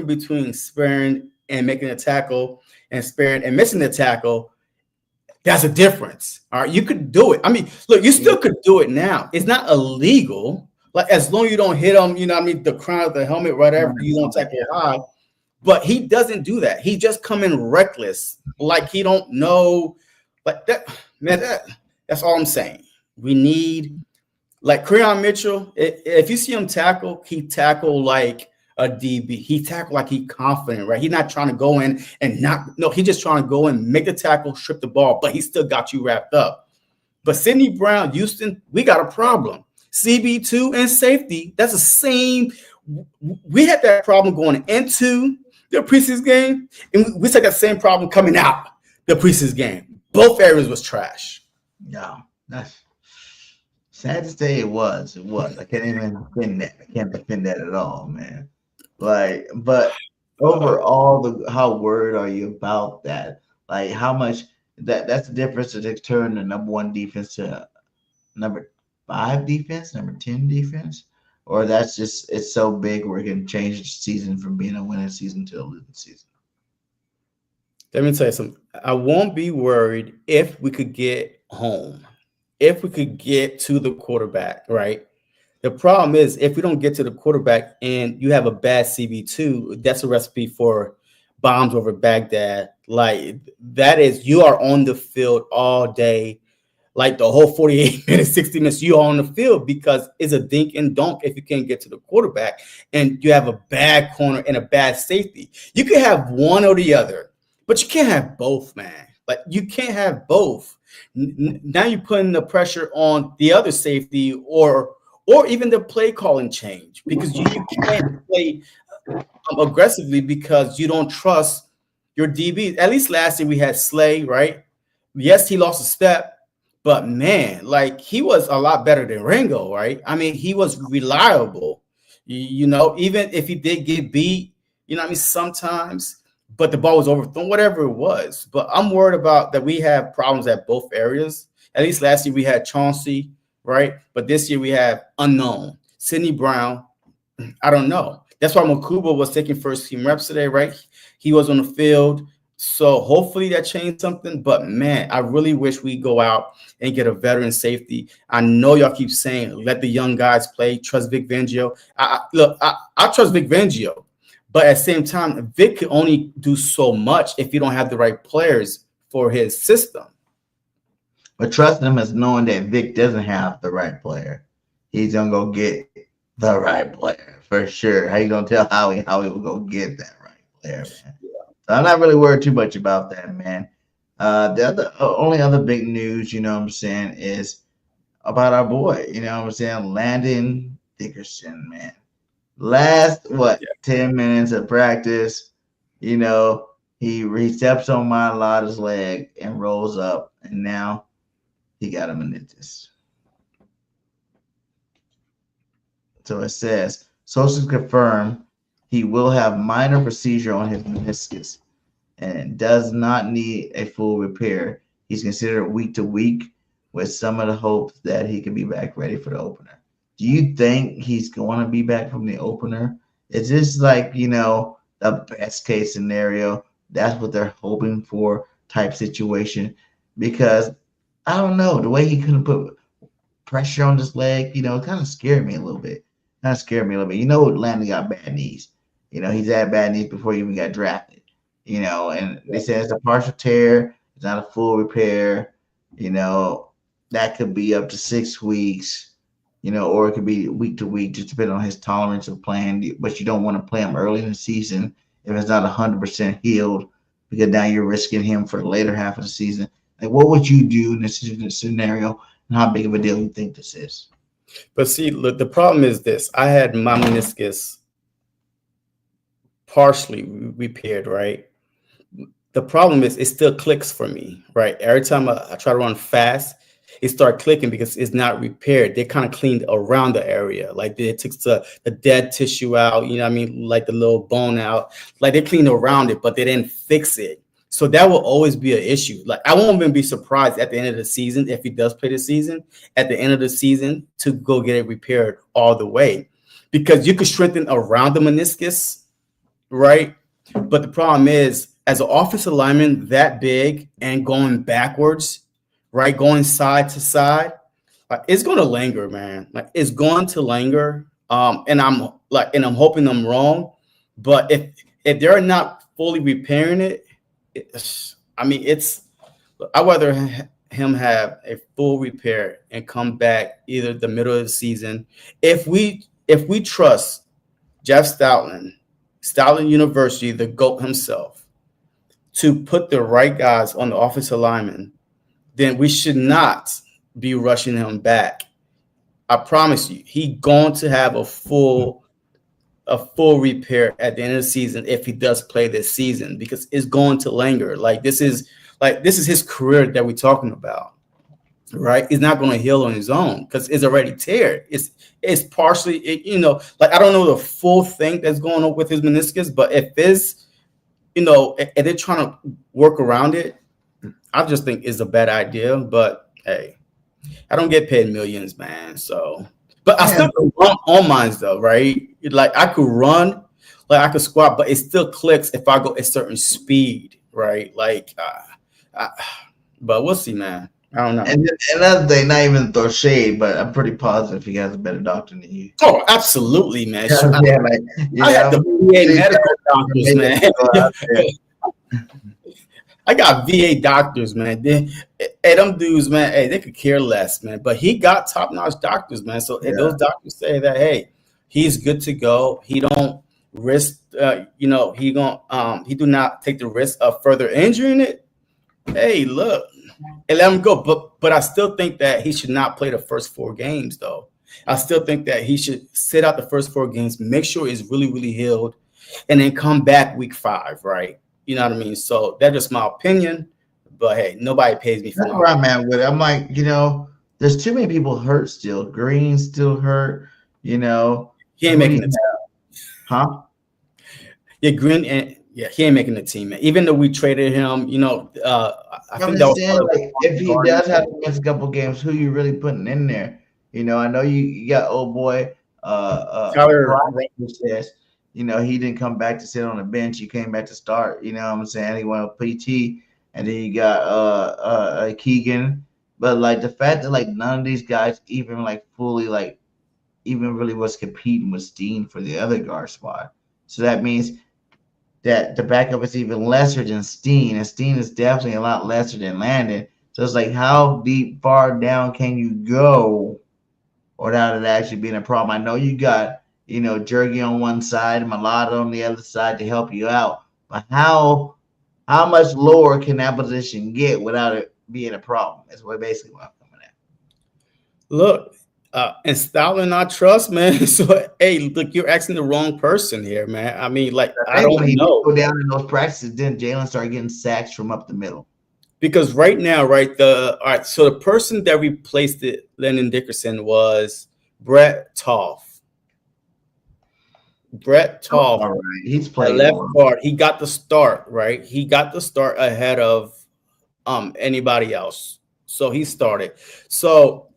between sparing and making a tackle and sparing and missing the tackle, that's a difference. All right, you could do it. I mean, look, you still could do it now. It's not illegal. Like, as long as you don't hit them, the crown of the helmet, whatever, you don't tackle high. But he doesn't do that. He just come in reckless, like he don't know. Like that, man. That's all I'm saying. We need, like, Creon Mitchell. If you see him tackle, he tackle like a DB. He tackle like he confident, right? He's not trying to go in and he's just trying to go in, make the tackle, strip the ball, but he still got you wrapped up. But Sidney Brown, Houston, we got a problem. CB2 and safety, that's the same. We had that problem going into the preseason game, and we still got the same problem coming out the preseason game. Both areas was trash. Yeah, that's sad to say. It was. I can't even defend that. I can't defend that at all, man. Like, but overall, how worried are you about that? Like, how much that's the difference to turn the number 1 defense to number 5 defense, number 10 defense, or that's just, it's so big where it can change the season from being a winning season to a losing season? Let me tell you something. I won't be worried if we could get home, if we could get to the quarterback, right? The problem is if we don't get to the quarterback and you have a bad CB2, that's a recipe for bombs over Baghdad. Like, that is, you are on the field all day. Like, the whole 48 minutes, 60 minutes, you're on the field because it's a dink and dunk if you can't get to the quarterback and you have a bad corner and a bad safety. You can have one or the other, but you can't have both, man. Like, you can't have both. Now you're putting the pressure on the other safety or even the play calling change because you can't play aggressively because you don't trust your DB. At least last year we had Slay, right? Yes, he lost a step. But, man, like, he was a lot better than Ringo, right? I mean, he was reliable, even if he did get beat, sometimes, but the ball was overthrown, whatever it was. But I'm worried about that we have problems at both areas. At least last year we had Chauncey, right? But this year we have unknown. Sidney Brown, I don't know. That's why Makuba was taking first team reps today, right? He was on the field. So hopefully that changed something. But, man, I really wish we go out and get a veteran safety. I know y'all keep saying let the young guys play, trust Vic Fangio. I trust Vic Fangio, But at the same time, Vic can only do so much if you don't have the right players for his system. But trust him as knowing that Vic doesn't have the right player. He's gonna go get the right player for sure. How you gonna tell Howie will go get that right player, man? So I'm not really worried too much about that, man. The only other big news, you know what I'm saying, is about our boy, you know what I'm saying, Landon Dickerson, man. Last 10 minutes of practice, you know, he steps on Mailata's leg and rolls up, and now he got a meniscus. So it says sources confirm he will have minor procedure on his meniscus and does not need a full repair. He's considered week to week, with some of the hopes that he can be back ready for the opener. Do you think he's going to be back from the opener? Is this like, you know, the best case scenario? That's what they're hoping for type situation? Because I don't know, the way he couldn't put pressure on his leg, you know, it kind of scared me a little bit. You know, Landon got bad knees. You know, he's had bad knees before he even got drafted. You know, and they say it's a partial tear. It's not a full repair. You know, that could be up to 6 weeks. You know, or it could be week to week, just depending on his tolerance of playing. But you don't want to play him early in the season if it's not 100% healed, because now you're risking him for the later half of the season. Like, what would you do in this scenario, and how big of a deal you think this is? But see, look, the problem is this. I had my meniscus partially repaired, right? The problem is it still clicks for me, right? Every time I try to run fast, it starts clicking because it's not repaired. They kind of cleaned around the area. Like they took the dead tissue out, you know what I mean? Like the little bone out. Like they cleaned around it, but they didn't fix it. So that will always be an issue. Like I won't even be surprised at the end of the season, if he does play the season, at the end of the season, to go get it repaired all the way. Because you could strengthen around the meniscus, right? But the problem is, as an offensive lineman that big and going backwards, right, going side to side, it's going to linger, man. Like it's going to linger. And I'm hoping I'm wrong. But if they're not fully repairing it, I'd rather him have a full repair and come back either the middle of the season. If we trust Jeff Stoutland University, the GOAT himself, to put the right guys on the offensive lineman, then we should not be rushing him back. I promise you, he's going to have a full repair at the end of the season if he does play this season, because it's going to linger. This is his career that we're talking about, right? He's not going to heal on his own because it's already teared. It's partially, you know, like I don't know the full thing that's going on with his meniscus, but if it's, you know, if they're trying to work around it, I just think it's a bad idea. But hey, I don't get paid millions, man. So, but I still can run on mine though, right? Like I could run, like I could squat, but it still clicks if I go a certain speed, right? Like, but we'll see, man. I don't know. And another thing, not even throw shade, but I'm pretty positive he has a better doctor than you. Oh, absolutely, man. Yeah, I had the VA medical doctors, man. I got VA doctors, man. Them dudes, man, hey, they could care less, man. But he got top-notch doctors, man. So if those doctors say that, hey, he's good to go. He don't risk, you know, he do not take the risk of further injuring it. Hey, look, and let him go. But I still think that he should not play the first 4 games, though. I still think that he should sit out the first 4 games, make sure he's really, really healed, and then come back week 5, right? You know what I mean? So that's just my opinion. But hey, nobody pays me for that's where I'm at with it. I'm like, you know, there's too many people hurt still. Green still hurt, you know. He ain't making the team. Huh? Yeah, Green, and yeah, he ain't making the team, man. Even though we traded him, you know, I think that was like, if he does have to miss a couple games, who you really putting in there? You know, I know you got old boy Tyler says, you know, he didn't come back to sit on the bench. He came back to start. You know what I'm saying? He went with PT, and then you got Keegan. But like the fact that like none of these guys even like fully like even really was competing with Steen for the other guard spot. So that means that the backup is even lesser than Steen, and Steen is definitely a lot lesser than Landon. So it's like, how deep, far down can you go without it actually being a problem? I know you got, Jergy on one side and Mulatto on the other side to help you out, but how much lower can that position get without it being a problem? That's basically what I'm coming at. Look, installing our trust, man. So, hey, look, you're asking the wrong person here, man. I mean, like, I don't know. Go down in those practices, then Jalen started getting sacks from up the middle. Because right now, right, so the person that replaced Landon Dickerson was Brett Toth. Brett Toth, all right. He's playing left guard. He got the start, right? He got the start ahead of anybody else. So he started. So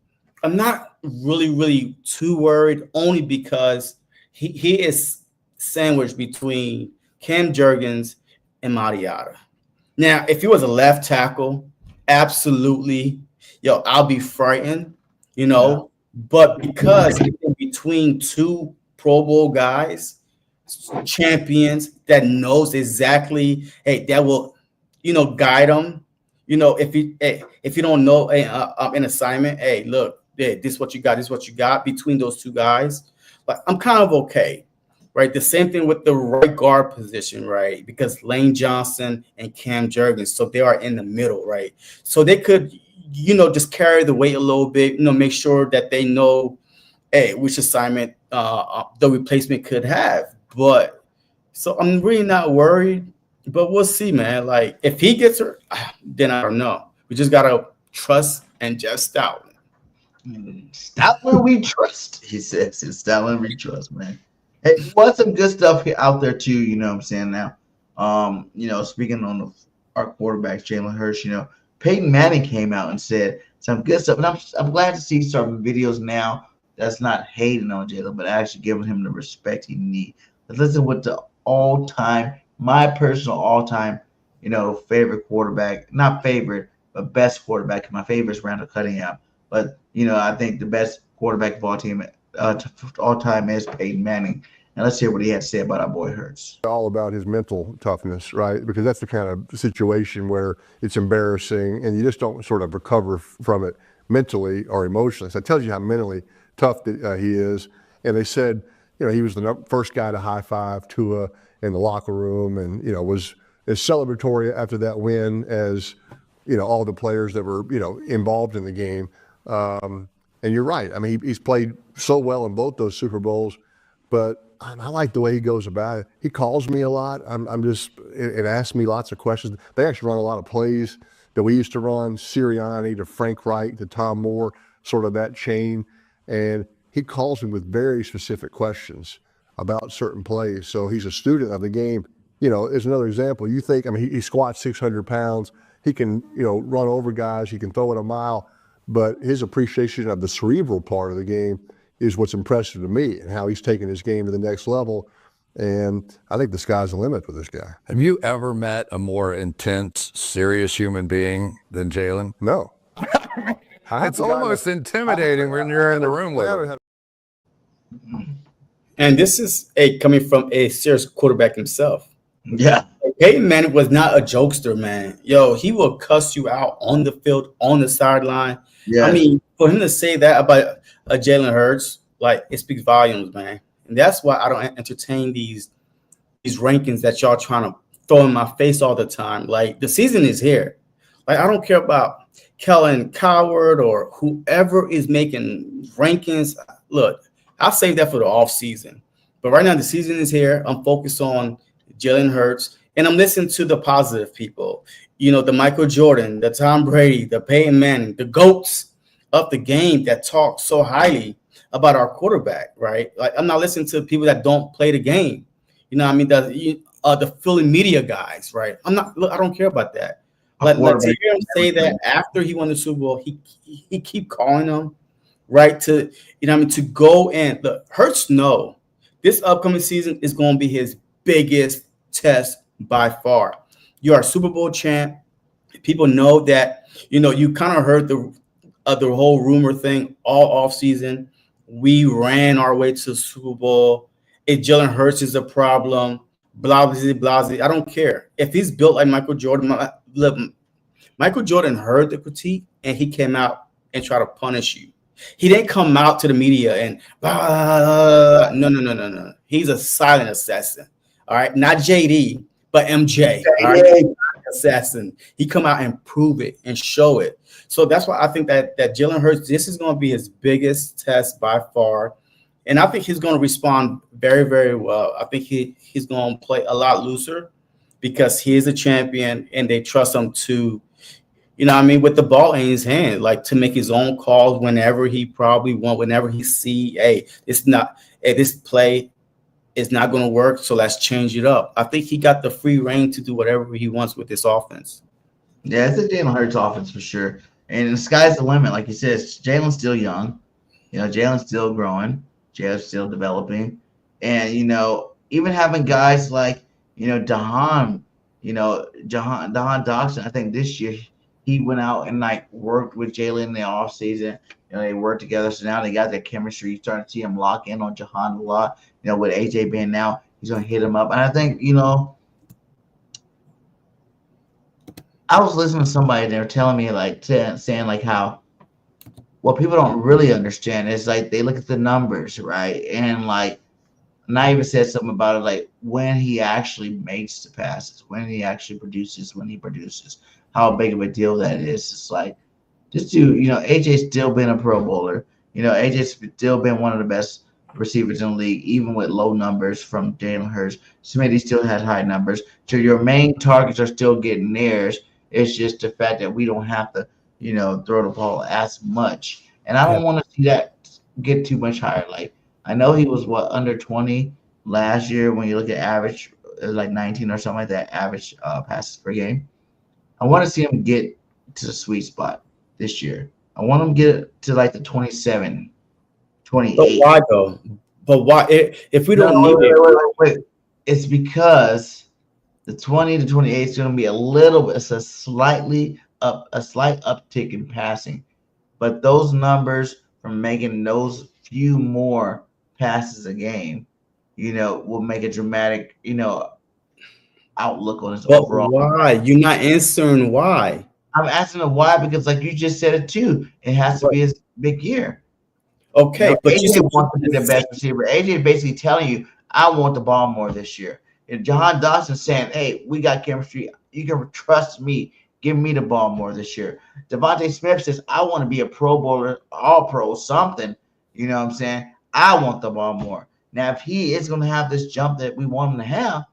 I'm not really too worried, only because he is sandwiched between Cam Jurgens and Mariota. Now, if he was a left tackle, absolutely, I'll be frightened, But because he's in between two Pro Bowl guys, champions that knows exactly, hey, that will, guide them. If you don't know an assignment, hey, look, this is what you got. This is what you got between those two guys. But I'm kind of okay. Right, the same thing with the right guard position, right? Because Lane Johnson and Cam Jurgens, so they are in the middle, right? So they could, just carry the weight a little bit, make sure that they know, hey, which assignment the replacement could have. But so I'm really not worried. But we'll see, man. Like, if he gets hurt, then I don't know. We just gotta trust and just Stoutland. Stoutland we trust, he says. It's Stoutland we trust, man. Hey, what's some good stuff out there too? You know what I'm saying now. Speaking on our quarterbacks, Jalen Hurts. Peyton Manning came out and said some good stuff, and I'm glad to see some videos now that's not hating on Jalen, but actually giving him the respect he needs. Let's listen with the my personal all-time, favorite quarterback, not favorite, but best quarterback. My favorite is Randall Cunningham, but I think the best quarterback of all time is Peyton Manning. And let's hear what he had to say about our boy Hurts. All about his mental toughness, right? Because that's the kind of situation where it's embarrassing and you just don't sort of recover from it mentally or emotionally. So it tells you how mentally tough that he is. And they said, he was the first guy to high five Tua in the locker room, and was as celebratory after that win as all the players that were involved in the game. And you're right. I mean, he's played so well in both those Super Bowls, but I like the way he goes about it. He calls me a lot. It asks me lots of questions. They actually run a lot of plays that we used to run, Sirianni to Frank Wright to Tom Moore, sort of that chain. And he calls me with very specific questions about certain plays. So he's a student of the game. As another example, you think, he squats 600 pounds. He can, run over guys. He can throw it a mile. But his appreciation of the cerebral part of the game is what's impressive to me, and how he's taken his game to the next level. And I think the sky's the limit with this guy. Have you ever met a more intense, serious human being than Jalen? No. It's almost intimidating when you're in the room with him. And this is coming from a serious quarterback himself. Yeah. Peyton Manning was not a jokester, man. He will cuss you out on the field, on the sideline. Yeah. I mean, for him to say that about Jalen Hurts, like, it speaks volumes, man. And that's why I don't entertain these rankings that y'all trying to throw in my face all the time. Like, the season is here. Like, I don't care about Kellen Coward or whoever is making rankings. Look, I'll save that for the off season. But right now, the season is here. I'm focused on Jalen Hurts, and I'm listening to the positive people. The Michael Jordan, the Tom Brady, the Peyton Manning, the GOATs of the game that talk so highly about our quarterback, right? Like, I'm not listening to people that don't play the game. The Philly media guys, right? I don't care about that. But to hear him say that after he won the Super Bowl, he keep calling them, right? To go and the Hurts this upcoming season is going to be his biggest test by far. You are a Super Bowl champ. People know that. You kind of heard the whole rumor thing all off season. We ran our way to the Super Bowl. If Jalen Hurts is a problem, blasey, blasey. I don't care. If he's built like Michael Jordan, look, Michael Jordan heard the critique and he came out and tried to punish you. He didn't come out to the media and no. He's a silent assassin. All right, not JD, but MJ. All right, assassin. He come out and prove it and show it. So that's why I think that Jalen Hurts, this is going to be his biggest test by far. And I think he's going to respond very, very well. I think he's going to play a lot looser because he is a champion and they trust him to, you know what I mean, with the ball in his hand, like to make his own calls whenever he probably want, whenever he see, hey, this play is not going to work, so let's change it up. I think he got the free reign to do whatever he wants with this offense. Yeah, it's a Jalen Hurts offense for sure. And the sky's the limit. Like you said, Jalen's still young. You know, Jalen's still growing. Jalen's still developing. And, you know, even having guys like, you know, DeJean Dotson, I think this year he went out and like worked with Jalen in the offseason. You know, they worked together. So now they got that chemistry. You're starting to see him lock in on DeJean a lot. You know, with AJ being now, he's going to hit him up. And I think, you know, I was listening to somebody, they were telling me, like, saying, like, how what people don't really understand is, like, they look at the numbers, right? And, like, and I even said something about it, like, when he actually makes the passes, when he actually produces, how big of a deal that is. It's like, this dude, you know, AJ's still been a Pro Bowler. You know, AJ's still been one of the best receivers in the league, even with low numbers from Jalen Hurts. Smitty still had high numbers. So your main targets are still getting theirs. It's just the fact that we don't have to, you know, throw the ball as much. And I don't want to see that get too much higher. Like, I know he was, under 20 last year when you look at average, like 19 or something like that, average passes per game. I want to see him get to the sweet spot this year. I want him to get to like the 27, 28. But why though? But why? If we don't need it. Wait. It's because the 20 to 28 is going to be a little bit, it's a slight uptick in passing. But those numbers from making those few more passes a game, you know, will make a dramatic, you know, outlook on his overall. Why? You're not answering why. I'm asking him why because, like you just said it too, it has to be his big year. Okay, you know, but AJ wants to be the best receiver. AJ is basically telling you, I want the ball more this year. And DeJean Dotson saying, hey, we got chemistry. You can trust me. Give me the ball more this year. Devontae Smith says, I want to be a Pro Bowler, all pro, something. You know what I'm saying? I want the ball more. Now, if he is going to have this jump that we want him to have,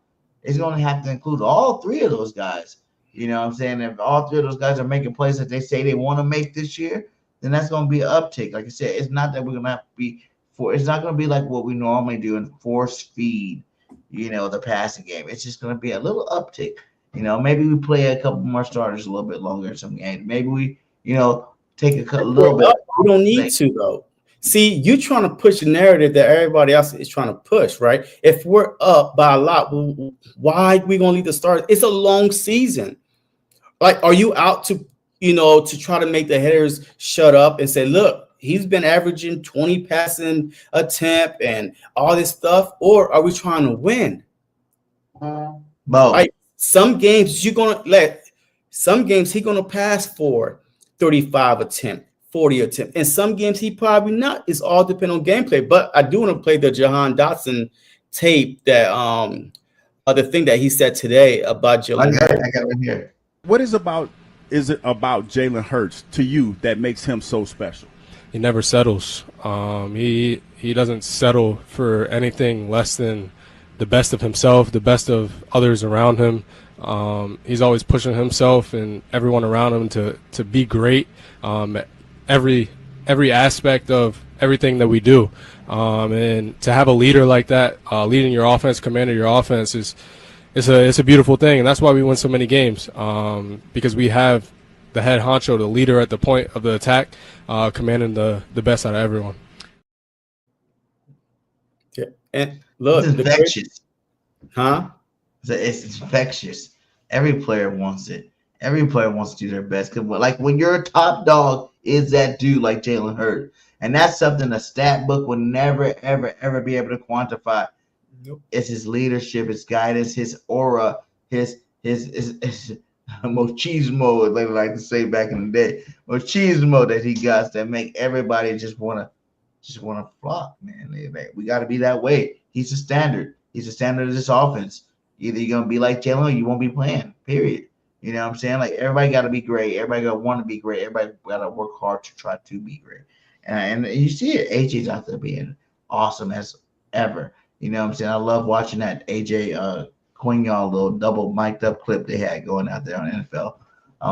it's going to have to include all three of those guys. You know what I'm saying? If all three of those guys are making plays that they say they want to make this year, then that's going to be an uptick. Like I said, it's not that we're going to have to be it's not going to be like what we normally do and force feed, you know, the passing game. It's just going to be a little uptick. You know, maybe we play a couple more starters a little bit longer in some games. Maybe we, you know, take a little bit. We don't need to, though. See, you trying to push a narrative that everybody else is trying to push, right? If we're up by a lot, why are we going to leave the starters? It's a long season. Like, are you out to, you know, to try to make the headers shut up and say, look, he's been averaging 20 passing attempt and all this stuff, or are we trying to win? Both. Like, some games he's gonna pass for 35 attempt, 40 attempt, and some games he probably not. It's all depend on gameplay. But I do want to play the DeJean Dotson tape that the thing that he said today about Jalen. I got it right here. What is it about Jalen Hurts to you that makes him so special? He never settles. He doesn't settle for anything less than the best of himself, the best of others around him. He's always pushing himself and everyone around him to be great. Every aspect of everything that we do, and to have a leader like that, leading your offense, commanding your offense it's a beautiful thing, and that's why we win so many games, because we have the head honcho, the leader at the point of the attack, commanding the best out of everyone. Yeah, and look, it's infectious. Huh? It's infectious. Every player wants it. Every player wants to do their best. Because, like, when your top dog is that dude like Jalen Hurts, and that's something a stat book will never, ever, ever be able to quantify. It's his leadership, his guidance, his aura, his machismo, they like to say back in the day, machismo that he got that make everybody just want to flock, man. We got to be that way. He's the standard. He's the standard of this offense. Either you're gonna be like Jalen or you won't be playing. Period. You know what I'm saying? Like everybody got to be great. Everybody got to want to be great. Everybody got to work hard to try to be great. And you see it. AJ's out there being awesome as ever. You know what I'm saying? I love watching that AJ Quignon little double mic'd up clip they had going out there on NFL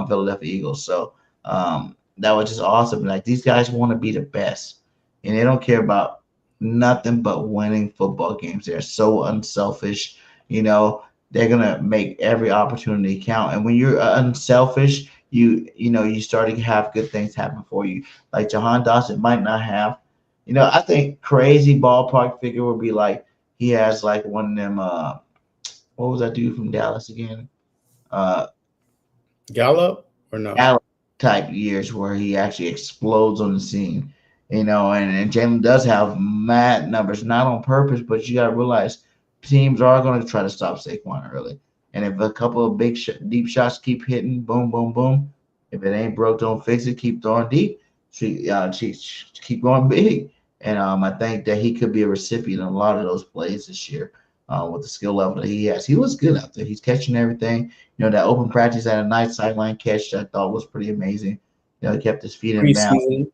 Philadelphia Eagles. So that was just awesome. Like these guys want to be the best, and they don't care about nothing but winning football games. They're so unselfish. You know, they're gonna make every opportunity count. And when you're unselfish, you start to have good things happen for you. Like Jahan Dotson might not have. You know, I think crazy ballpark figure would be like he has like one of them. What was that dude from Dallas again? Gallup or no? Gallup type years where he actually explodes on the scene. You know, and Jalen does have mad numbers, not on purpose, but you got to realize teams are going to try to stop Saquon early. And if a couple of big deep shots keep hitting, boom, boom, boom. If it ain't broke, don't fix it. Keep throwing deep. She keep going big. And I think that he could be a recipient of a lot of those plays this year with the skill level that he has. He was good out there. He's catching everything. You know, that open practice had a nice sideline catch that I thought was pretty amazing. You know, he kept his feet in bounds.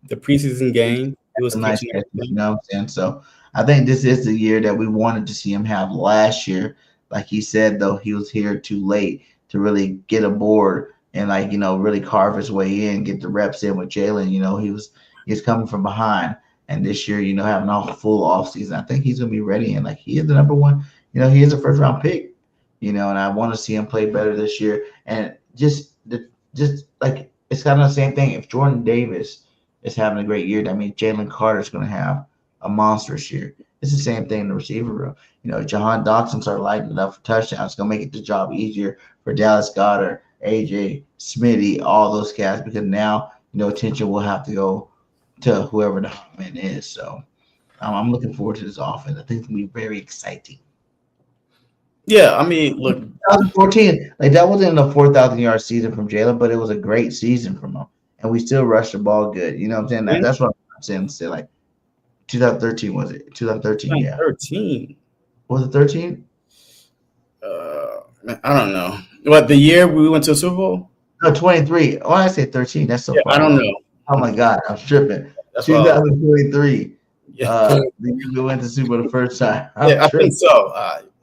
The preseason game, it was nice catch, you know what I'm saying? So I think this is the year that we wanted to see him have last year. Like he said, though, he was here too late to really get aboard and, like, you know, really carve his way in, get the reps in with Jalen. You know, he's coming from behind. And this year, you know, having a full offseason, I think he's going to be ready. And, like, he is the number one. You know, he is a first-round pick, you know, and I want to see him play better this year. And just like it's kind of the same thing. If Jordan Davis is having a great year, that means Jalen Carter is going to have a monstrous year. It's the same thing in the receiver room. You know, Jahan Dotson started lighting it up for touchdowns. It's going to make the job easier for Dallas Goedert, AJ, Smitty, all those guys, because now, you know, attention will have to go to whoever the man is. So I'm looking forward to this offense. I think it's going to be very exciting. Yeah, I mean, look, 2014, like that wasn't a 4,000-yard season from Jalen, but it was a great season from him, and we still rushed the ball good. You know what I'm saying? That's what I'm saying. Say like 2013 was it? 2013, yeah. 13. Was it 13? I don't know. What, the year we went to the Super Bowl? No, 23. Oh, I say 13. That's so far. I don't know. Oh my God, I'm tripping. That's 2023. Yeah. We went to Super Bowl the first time. I think so.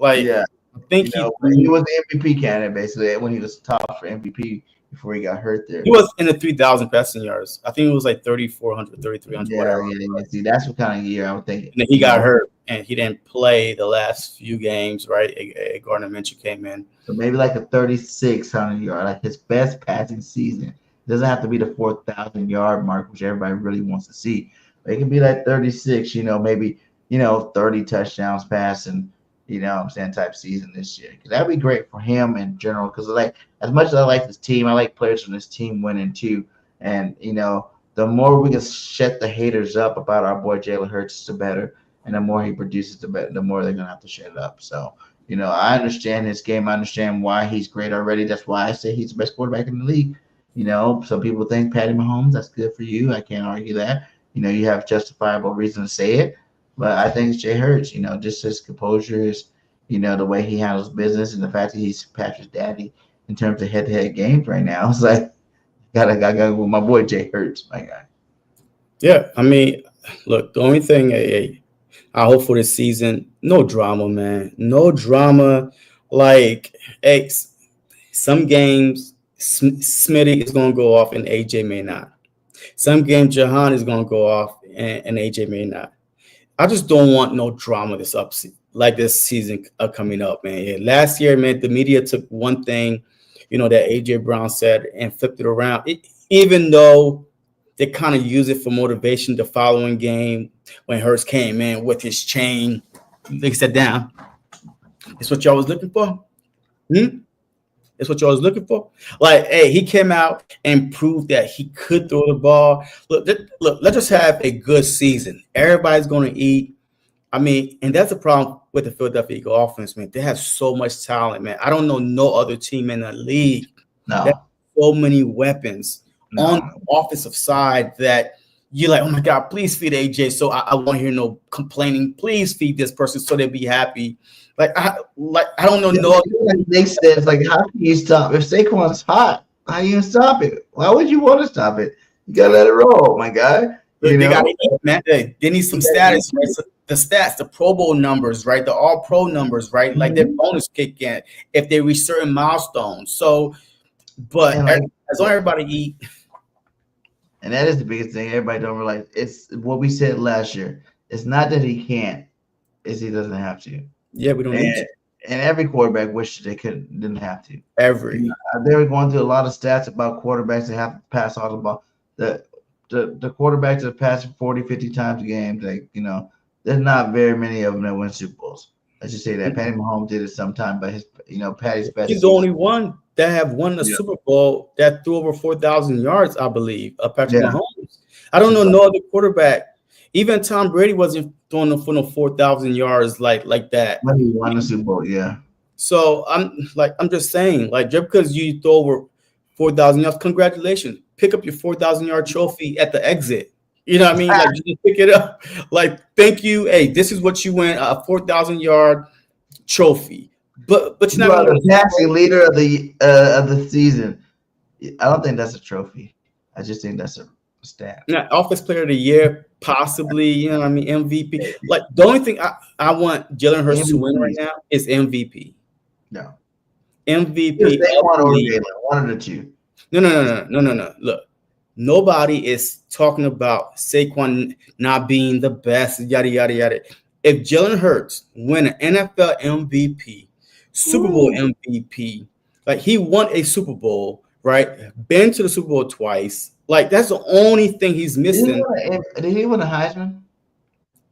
Yeah. I think he was the MVP candidate basically when he was top for MVP before he got hurt there. He was in the 3,000 passing yards. I think it was like 3,400, 3,300. Whatever. Yeah. See, that's what kind of year I'm thinking. And then he got hurt and he didn't play the last few games, right? Gardner Minshew came in. So maybe like a 3,600-yard, like his best passing season. It doesn't have to be the 4,000-yard mark, which everybody really wants to see. But it can be like 36, you know, maybe, you know, 30 touchdowns passing, you know what I'm saying, type season this year. Because that'd be great for him in general. Because, like, as much as I like this team, I like players from this team winning too. And, you know, the more we can shut the haters up about our boy Jalen Hurts, the better. And the more he produces, the better. The more they're going to have to shut it up. So, you know, I understand his game. I understand why he's great already. That's why I say he's the best quarterback in the league. You know, some people think Patty Mahomes, that's good for you. I can't argue that. You know, you have justifiable reason to say it. But I think it's Jay Hurts, you know, just his composure, is, you know, the way he handles business and the fact that he's Patrick's daddy in terms of head-to-head games right now. It's like, gotta go with my boy Jay Hurts, my guy. Yeah, I mean, look, the only thing I hope for this season, no drama, man. No drama. Like, hey, some games Smitty is going to go off and AJ may not. Some games Jahan is going to go off and AJ may not. I just don't want no drama this season coming up, man. Yeah, last year, man, the media took one thing, you know, that AJ Brown said and flipped it around. Even though they kind of use it for motivation the following game when Hurts came in with his chain. They sat down. It's what y'all was looking for? It's what y'all was looking for? Like, hey, he came out and proved that he could throw the ball. Look, let's just have a good season. Everybody's going to eat. I mean, and that's the problem with the Philadelphia Eagles offense, man. They have so much talent, man. I don't know no other team in the league that has so many weapons on the offensive side that you're like, oh my God, please feed AJ. So I won't hear no complaining. Please feed this person so they'll be happy. I don't know. No, they said it's like, how can you stop if Saquon's hot? How you stop it? Why would you want to stop it? You gotta let it roll, my guy. They need some status, right? So the stats, the Pro Bowl numbers, right? The All Pro numbers, right? Like their bonus kick in if they reach certain milestones. So, but as long as everybody eat. And that is the biggest thing everybody don't realize. It's what we said last year. It's not that he can't, it's he doesn't have to. Yeah, we don't need to. And every quarterback wished they didn't have to. Every. They were going through a lot of stats about quarterbacks that have to pass all the ball. The quarterbacks that pass 40, 50 times a game, there's not very many of them that win Super Bowls. Let's just say that. Patty Mahomes did it sometime, but Patty's best. He's the only one that have won the Super Bowl that threw over 4,000 yards, I believe. Patrick Mahomes. I don't know no other quarterback. Even Tom Brady wasn't throwing for no 4,000 yards like that. When he won the Super Bowl, yeah. So I'm just saying, like, just because you throw over 4,000 yards, congratulations. Pick up your 4,000 yard trophy at the exit. You know what I mean? Like, just pick it up. Like, thank you. Hey, this is what you win, a 4,000 yard trophy. But you're not the passing leader of the season. I don't think that's a trophy. I just think that's a stat. Yeah, Offensive Player of the Year, possibly. You know what I mean? MVP. Like, the only thing I want Jalen Hurts to win right now is MVP. No. MVP. One of the two. No. Look, nobody is talking about Saquon not being the best, yada, yada, yada. If Jalen Hurts win an NFL MVP, Super Bowl MVP, like he won a Super Bowl, right? Been to the Super Bowl twice. Like, that's the only thing he's missing. Did he win a Heisman?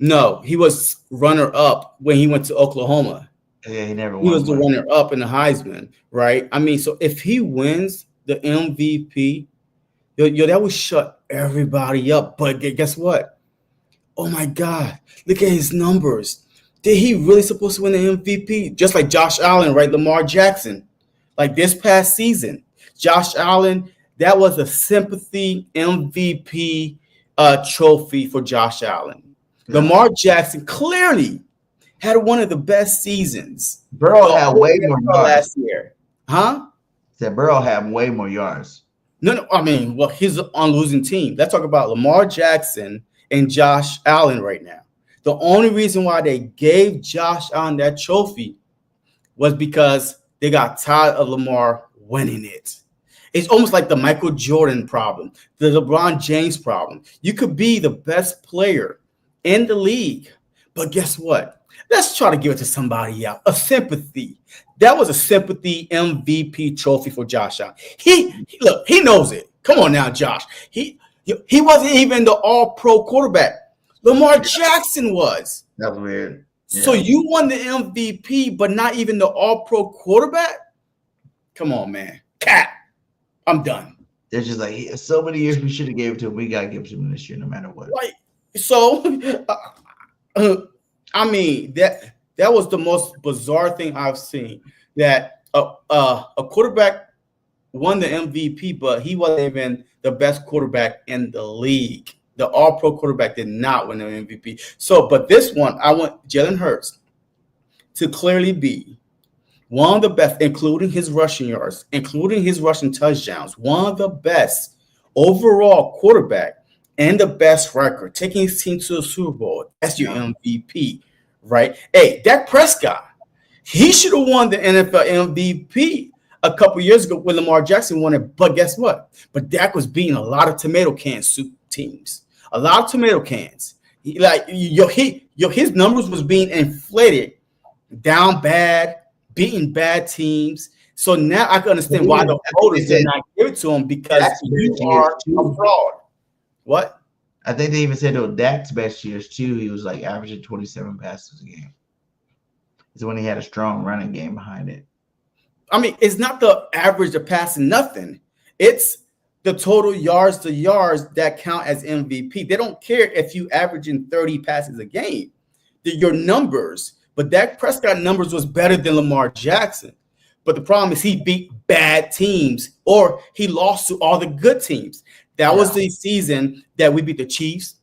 No, he was runner-up when he went to Oklahoma. Yeah, he never won. He was the runner-up in the Heisman, right? I mean, so if he wins the MVP, that would shut everybody up. But guess what? Oh my God, look at his numbers. Did he really supposed to win the MVP? Just like Josh Allen, right? Lamar Jackson. Like this past season, Josh Allen, that was a sympathy MVP trophy for Josh Allen. Yeah. Lamar Jackson clearly had one of the best seasons. Burrow had way more yards last year. Huh? Said Burrow had way more yards. No, I mean, well, he's on losing team. Let's talk about Lamar Jackson and Josh Allen right now. The only reason why they gave Josh Allen that trophy was because they got tired of Lamar winning it. It's almost like the Michael Jordan problem, the LeBron James problem. You could be the best player in the league, but guess what? Let's try to give it to somebody else. A sympathy. That was a sympathy MVP trophy for Josh Allen. He knows it. Come on now, Josh. He wasn't even the all-pro quarterback. Lamar Jackson was. That's weird. Yeah. So you won the MVP, but not even the all-pro quarterback? Come on, man. Cat. I'm done. They're just like, so many years we should have gave it to him. We got to give it to him this year no matter what. Right. So, I mean, that was the most bizarre thing I've seen, that a quarterback won the MVP, but he wasn't even the best quarterback in the league. The all-pro quarterback did not win the MVP. So, but this one, I want Jalen Hurts to clearly be one of the best, including his rushing yards, including his rushing touchdowns, one of the best overall quarterback and the best record, taking his team to the Super Bowl. That's your MVP, right? Hey, Dak Prescott, he should have won the NFL MVP a couple years ago when Lamar Jackson won it. But guess what? But Dak was beating a lot of tomato can soup teams. A lot of tomato cans. His numbers was being inflated, down bad, beating bad teams. So now I can understand why the voters did not give it to him, because you are a fraud. What? I think they even said Dak's best years too. He was like averaging 27 passes a game. It's when he had a strong running game behind it. I mean, it's not the average of passing nothing. It's the total yards to yards that count as MVP. They don't care if you averaging 30 passes a game. your numbers, but Dak Prescott numbers was better than Lamar Jackson. But the problem is he beat bad teams, or he lost to all the good teams. That was the season that we beat the Chiefs,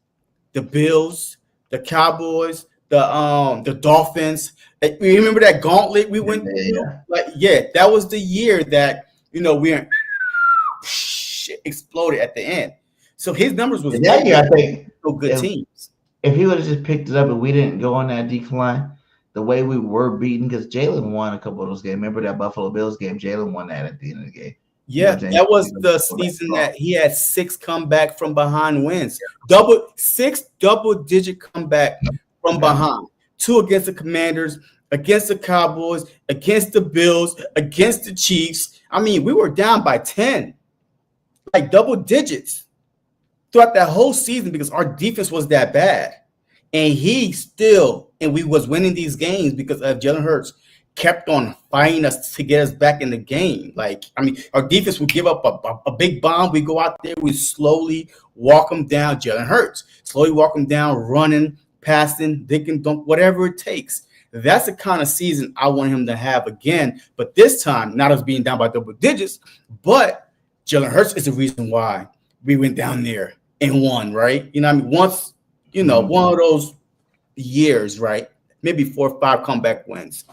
the Bills, the Cowboys, the Dolphins. You remember that gauntlet we went through? That was the year that we exploded at the end. So his numbers was that year, I think, so good teams. If he would have just picked it up and we didn't go on that decline, the way we were beaten, because Jalen won a couple of those games. Remember that Buffalo Bills game? Jalen won that at the end of the game. Yeah, that was the season that he had 6 comeback from behind wins. 6 double-digit comeback from behind. 2 against the Commanders, against the Cowboys, against the Bills, against the Chiefs. I mean, we were down by 10, like double digits throughout that whole season because our defense was that bad. And we was winning these games because of Jalen Hurts kept on fighting us to get us back in the game. Our defense would give up a big bomb. We go out there, we slowly walk them down. Jalen Hurts, slowly walk them down, running, passing, dicking, dunk, whatever it takes. That's the kind of season I want him to have again. But this time, not us being down by double digits, but Jalen Hurts is the reason why we went down there and won, right? Once, one of those years, right? Maybe 4 or 5 comeback wins.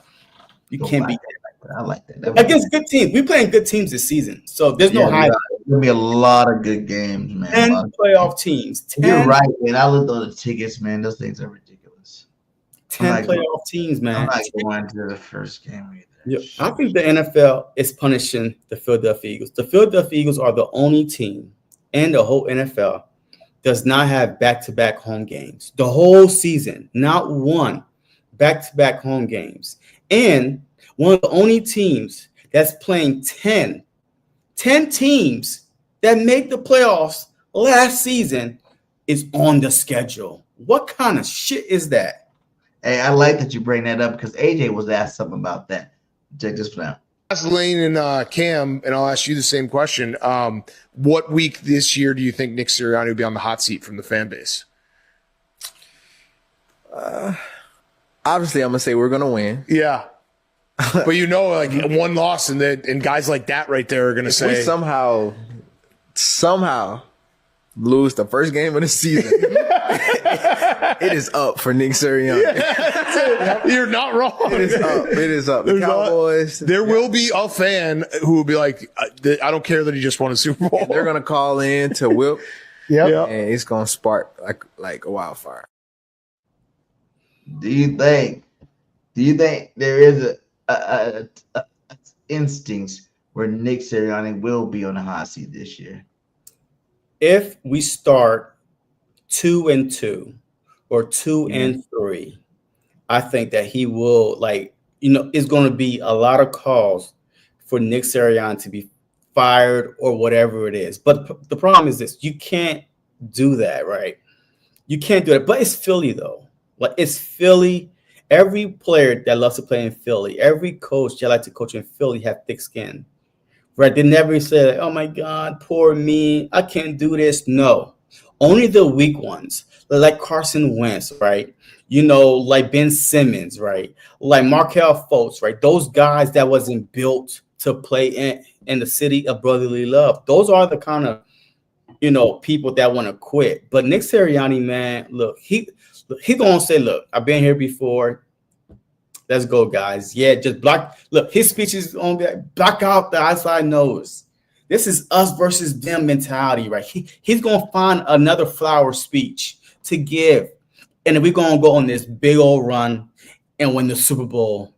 You can't beat that. I like that. Against good teams. We're playing good teams this season. So there's no high. There's going to be a lot of good games, man. 10 playoff teams. 10, You're right, man. I looked at the tickets, man. Those things are ridiculous. 10 playoff teams, man. I'm not going to the first game either. Yeah, I think the NFL is punishing the Philadelphia Eagles. The Philadelphia Eagles are the only team in the whole NFL does not have back-to-back home games. The whole season, not one back-to-back home games. And one of the only teams that's playing 10 teams that make the playoffs last season is on the schedule. What kind of shit is that? Hey, I like that you bring that up because AJ was asked something about that. Check this one out. Ask Lane and Cam, and I'll ask you the same question. What week this year do you think Nick Sirianni will be on the hot seat from the fan base? Obviously, I'm gonna say we're gonna win. Yeah, but one loss, and guys like that right there are gonna say we somehow lose the first game of the season. It is up for Nick Sirianni. Yeah. You're not wrong. It is up. The Cowboys. There will be a fan who will be like, I don't care that he just won a Super Bowl. And they're gonna call in to whip. Yep. And it's gonna spark like a wildfire. Do you think there is a instincts where Nick Sirianni will be on the hot seat this year? If we start 2-2 or 2-3, I think that he will it's going to be a lot of calls for Nick Sirianni to be fired or whatever it is. But the problem is this: you can't do that, right? You can't do it. But it's Philly though. It's Philly. Every player that loves to play in Philly, every coach that likes to coach in Philly have thick skin, right? They never say, "Oh my God, poor me, I can't do this." No, only the weak ones, like Carson Wentz, right? Like Ben Simmons, right? Like Markelle Fultz, right? Those guys that wasn't built to play in the city of brotherly love. Those are the kind of people that want to quit. But Nick Sirianni, man, look, he gonna say, "Look, I've been here before. Let's go, guys. Yeah, just block." Look, his speech is on that. Block out the outside nose. This is us versus them mentality, right? He's gonna find another flower speech to give, and then we're gonna go on this big old run and win the Super Bowl.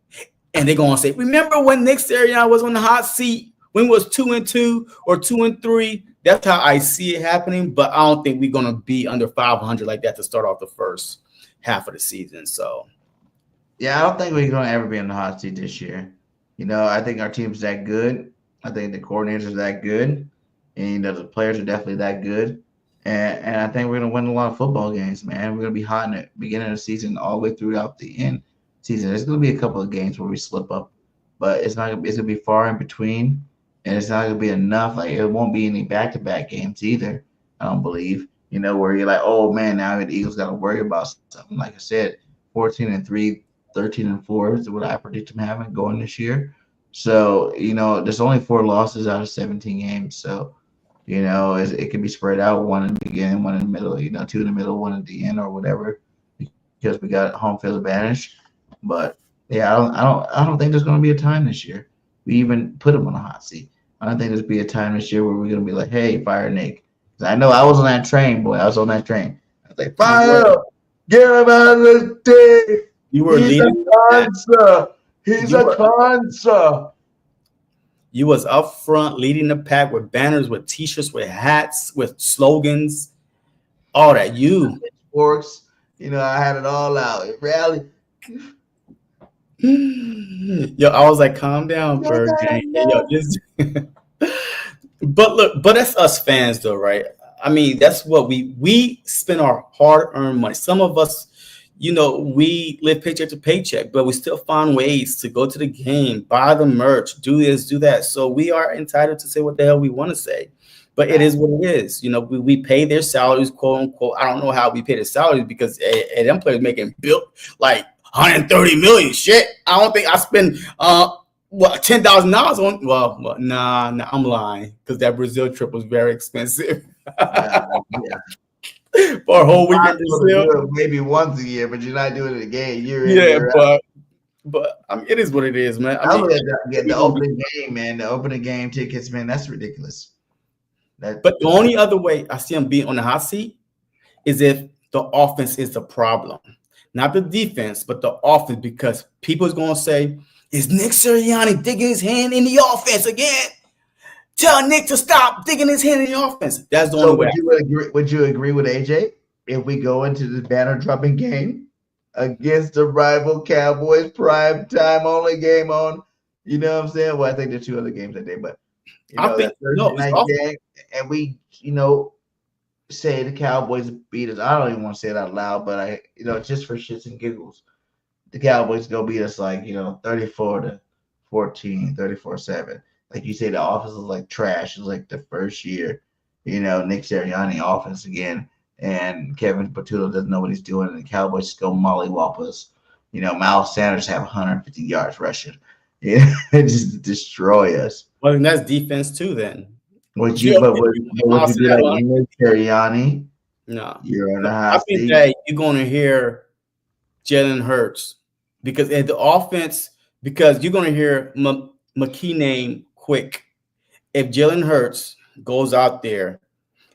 And they're gonna say, "Remember when Nick Sirianni was on the hot seat when it was 2-2 or 2-3?" That's how I see it happening, but I don't think we're gonna be under 500 like that to start off the first half of the season. So, yeah, I don't think we're gonna ever be in the hot seat this year. I think our team's that good. I think the coordinators are that good, and the players are definitely that good. And I think we're gonna win a lot of football games, man. We're gonna be hot in the beginning of the season all the way throughout the end season. There's gonna be a couple of games where we slip up, but it's gonna be far in between. And it's not going to be enough. It won't be any back-to-back games either, I don't believe, where you're like, oh, man, now the Eagles got to worry about something. Like I said, 14-3, 13-4 is what I predict them having going this year. So, there's only 4 losses out of 17 games. So, it can be spread out, one in the beginning, one in the middle, 2 in the middle, 1 at the end or whatever, because we got home field advantage. But yeah, I don't think there's going to be a time this year. We even put him on a hot seat. I don't think there's be a time this year where we're going to be like, hey, fire Nick. I know I was on that train, boy. I was on that train. I was like, fire up. Get him out of the day. You were He's leading. a cancer. He's a cancer. You was up front leading the pack with banners, with T-shirts, with hats, with slogans, all that. Sports, I had it all out. It rally. Yo, I was like, calm down, BIRDGANG. But that's us fans, though, right? I mean, that's what we spend our hard-earned money. Some of us, we live paycheck to paycheck, but we still find ways to go to the game, buy the merch, do this, do that. So we are entitled to say what the hell we want to say. But it is what it is. We pay their salaries, quote unquote. I don't know how we pay their salaries because them players making built like 130 million. Shit, I don't think I spend $10,000 on. Well, nah, I'm lying because that Brazil trip was very expensive. Yeah. For a whole week in Brazil, maybe once a year, but you're not doing it again. But I mean, it is what it is, man. I mean, the opening game, man. The opening game tickets, man. That's ridiculous. But the only other way I see him being on the hot seat is if the offense is the problem, not the defense, but the offense, because people's going to say, is Nick Sirianni digging his hand in the offense again? Tell Nick to stop digging his hand in the offense. That's the only way. Would you agree with AJ if we go into the banner dropping game against the rival Cowboys prime time only game on? You know what I'm saying? Well, I think there are 2 other games that day, but I think game, and we, say the Cowboys beat us. I don't even want to say it out loud, but just for shits and giggles, the Cowboys go beat us like 34-14, 34-7. Like you say, the offense is like trash. It's like the first year, Nick Sirianni offense again, and Kevin Patullo doesn't know what he's doing, and the Cowboys just go mollywop us. Miles Sanders have 150 yards rushing. Just destroy us. Well, and that's defense too. Then would you do like Nick Sirianni? No, you're on the hot seat. I think that you're going to hear Jalen Hurts because at the offense, because you're going to hear McKee name quick. If Jalen Hurts goes out there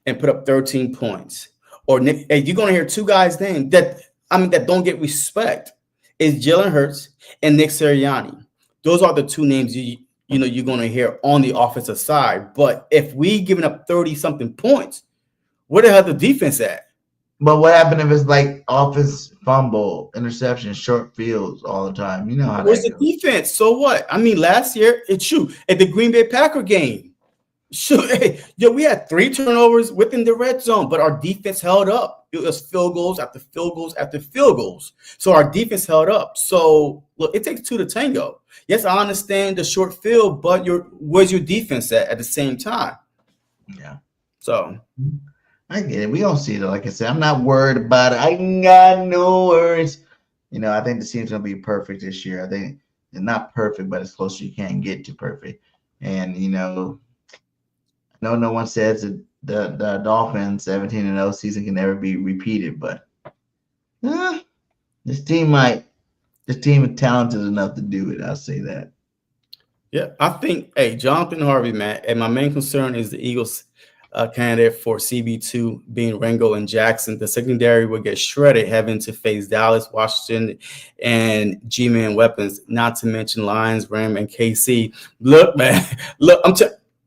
and put up 13 points, or Nick, you're going to hear 2 guys' names that don't get respect. Is Jalen Hurts and Nick Sirianni. Those are the 2 names you're going to hear on the offensive side. But if we giving up 30-something points, where the hell the defense at? But what happened if it's like offense fumble, interception, short fields all the time? You know how where's the defense? So what? I mean, last year at the Green Bay Packer game, we had 3 turnovers within the red zone, but our defense held up. It was field goals after field goals after field goals. So our defense held up. So look, it takes 2 to tango. Yes, I understand the short field, but where's your defense at the same time? Yeah. So I get it. We don't see it. Like I said, I'm not worried about it. I ain't got no worries. I think the team's gonna be perfect this year. I think it's not perfect, but as close as you can get to perfect. And no one says that the Dolphins 17-0 season can never be repeated, but this team is talented enough to do it. I'll say that. Yeah, I think, Jonathan Harvey, man, and my main concern is the Eagles candidate for CB2 being Ringo and Jackson. The secondary will get shredded having to face Dallas, Washington, and G-Man weapons, not to mention Lions, Ram, and KC. Look, man,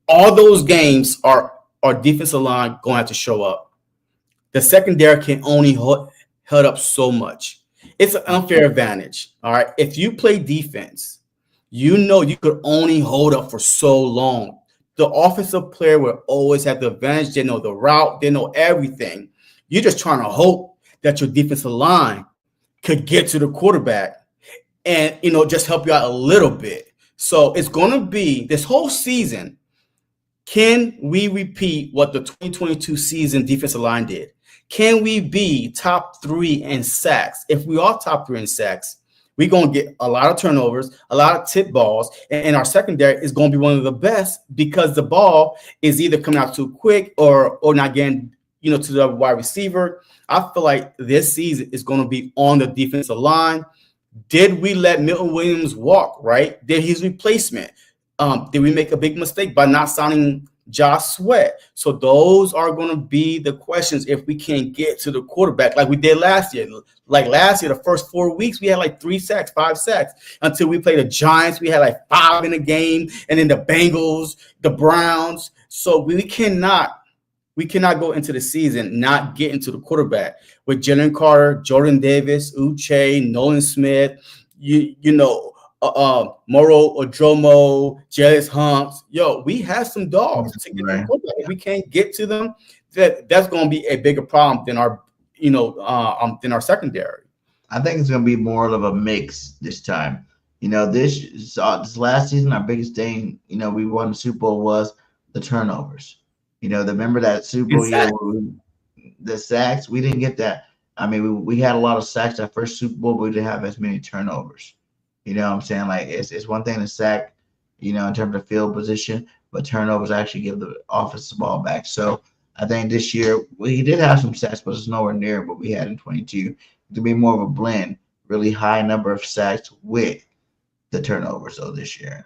all those games are defensive line going to have to show up. The secondary can only hold up so much. It's an unfair advantage. All right. If you play defense, you could only hold up for so long. The offensive player will always have the advantage. They know the route. They know everything. You're just trying to hope that your defensive line could get to the quarterback and, just help you out a little bit. So it's going to be this whole season. Can we repeat what the 2022 season defensive line did? Can we be top 3 in sacks? If we are top 3 in sacks, we're going to get a lot of turnovers, a lot of tip balls, and our secondary is going to be one of the best because the ball is either coming out too quick or not getting, to the wide receiver. I feel like this season is going to be on the defensive line. Did we let Milton Williams walk, right? Did his replacement? Did we make a big mistake by not signing Josh Sweat? So those are going to be the questions if we can't get to the quarterback like we did last year. Like last year, the first 4 weeks, we had like 3 sacks, 5 sacks. Until we played the Giants, we had like 5 in a game. And then the Bengals, the Browns. So we cannot go into the season not getting to the quarterback with Jalen Carter, Jordan Davis, Uche, Nolan Smith, Moro Odromo, Jellis Humps. We have some dogs to get to the quarterback. If we can't get to them, that's going to be a bigger problem than our secondary. I think it's going to be more of a mix this time. This last season, our biggest thing, we won the Super Bowl was the turnovers. Remember that Super Bowl year, the sacks, we didn't get that. I mean, we had a lot of sacks that first Super Bowl, but we didn't have as many turnovers. You know what I'm saying? Like, it's one thing to sack, in terms of field position, but turnovers actually give the offensive ball back. So I think this year we did have some sacks, but it's nowhere near what we had in 22. To be more of a blend, really high number of sacks with the turnovers, though, this year.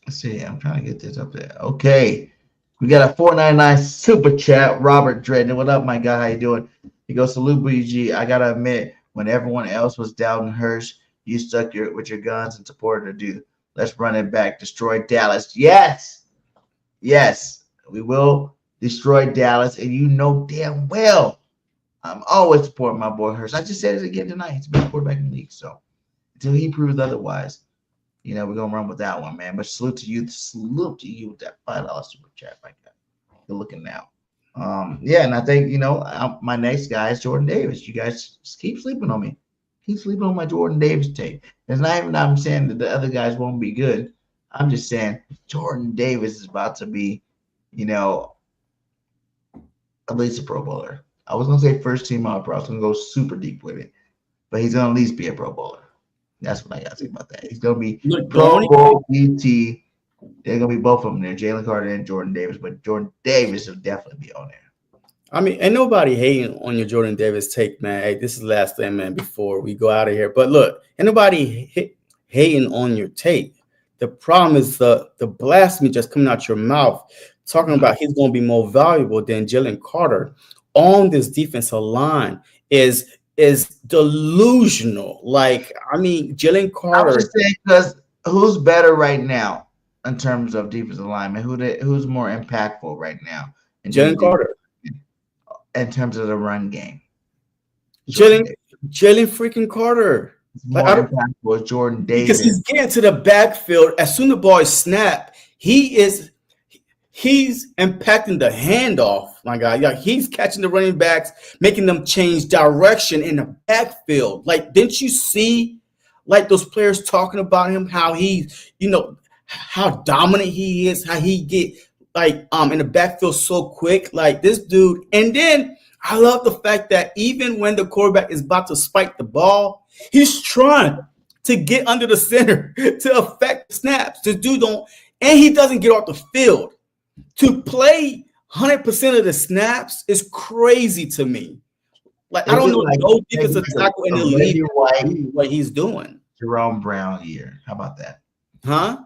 Let's see. I'm trying to get this up there. Okay. We got a $4.99 super chat. Robert Dredden. What up, my guy? How you doing? He goes, salute, BG. I got to admit, when everyone else was doubting Hurst, you stuck with your guns and supported the dude. Let's run it back. Destroy Dallas. Yes. Yes. We will destroy Dallas. And you know damn well I'm always supporting my boy Hurst. I just said it again tonight. He's the best quarterback in the league. So until he proves otherwise, we're going to run with that one, man. But salute to you with that $5 super chat like that. Good looking now. And I think, my next guy is Jordan Davis. You guys just keep sleeping on me. Keep sleeping on my Jordan Davis tape. It's not even I'm saying that the other guys won't be good. I'm just saying Jordan Davis is about to be, at least a Pro Bowler. I was going to say first team All-Pro. I was going to go super deep with it. But he's going to at least be a Pro Bowler. That's what I got to say about that. He's going to be Pro Bowl BT. They're going to be both of them there, Jalen Carter and Jordan Davis. But Jordan Davis will definitely be on there. I mean, ain't nobody hating on your Jordan Davis take, man. Hey, this is the last thing, man, before we go out of here. But look, ain't nobody hating on your take. The problem is the blasphemy just coming out your mouth, talking about he's going to be more valuable than Jalen Carter on this defensive line is delusional. Like, I mean, Jalen Carter. I was saying because who's better right now in terms of defensive lineman? Who's more impactful right now? Jalen Carter. In terms of the run game. Jalen freaking Carter. More impactful is Jordan Davis. Because he's getting to the backfield. As soon as the ball is snapped, he's impacting the handoff, my guy. Like, he's catching the running backs, making them change direction in the backfield. Like, didn't you see, like, those players talking about him, how he's, how dominant he is, how he get, like, in the backfield so quick, like this dude. And then I love the fact that even when the quarterback is about to spike the ball, he's trying to get under the center to affect the snaps. This dude and he doesn't get off the field. To play 100% of the snaps is crazy to me. Like, I don't know no defensive tackle in the league what he's doing. Jerome Brown year. How about that? Huh?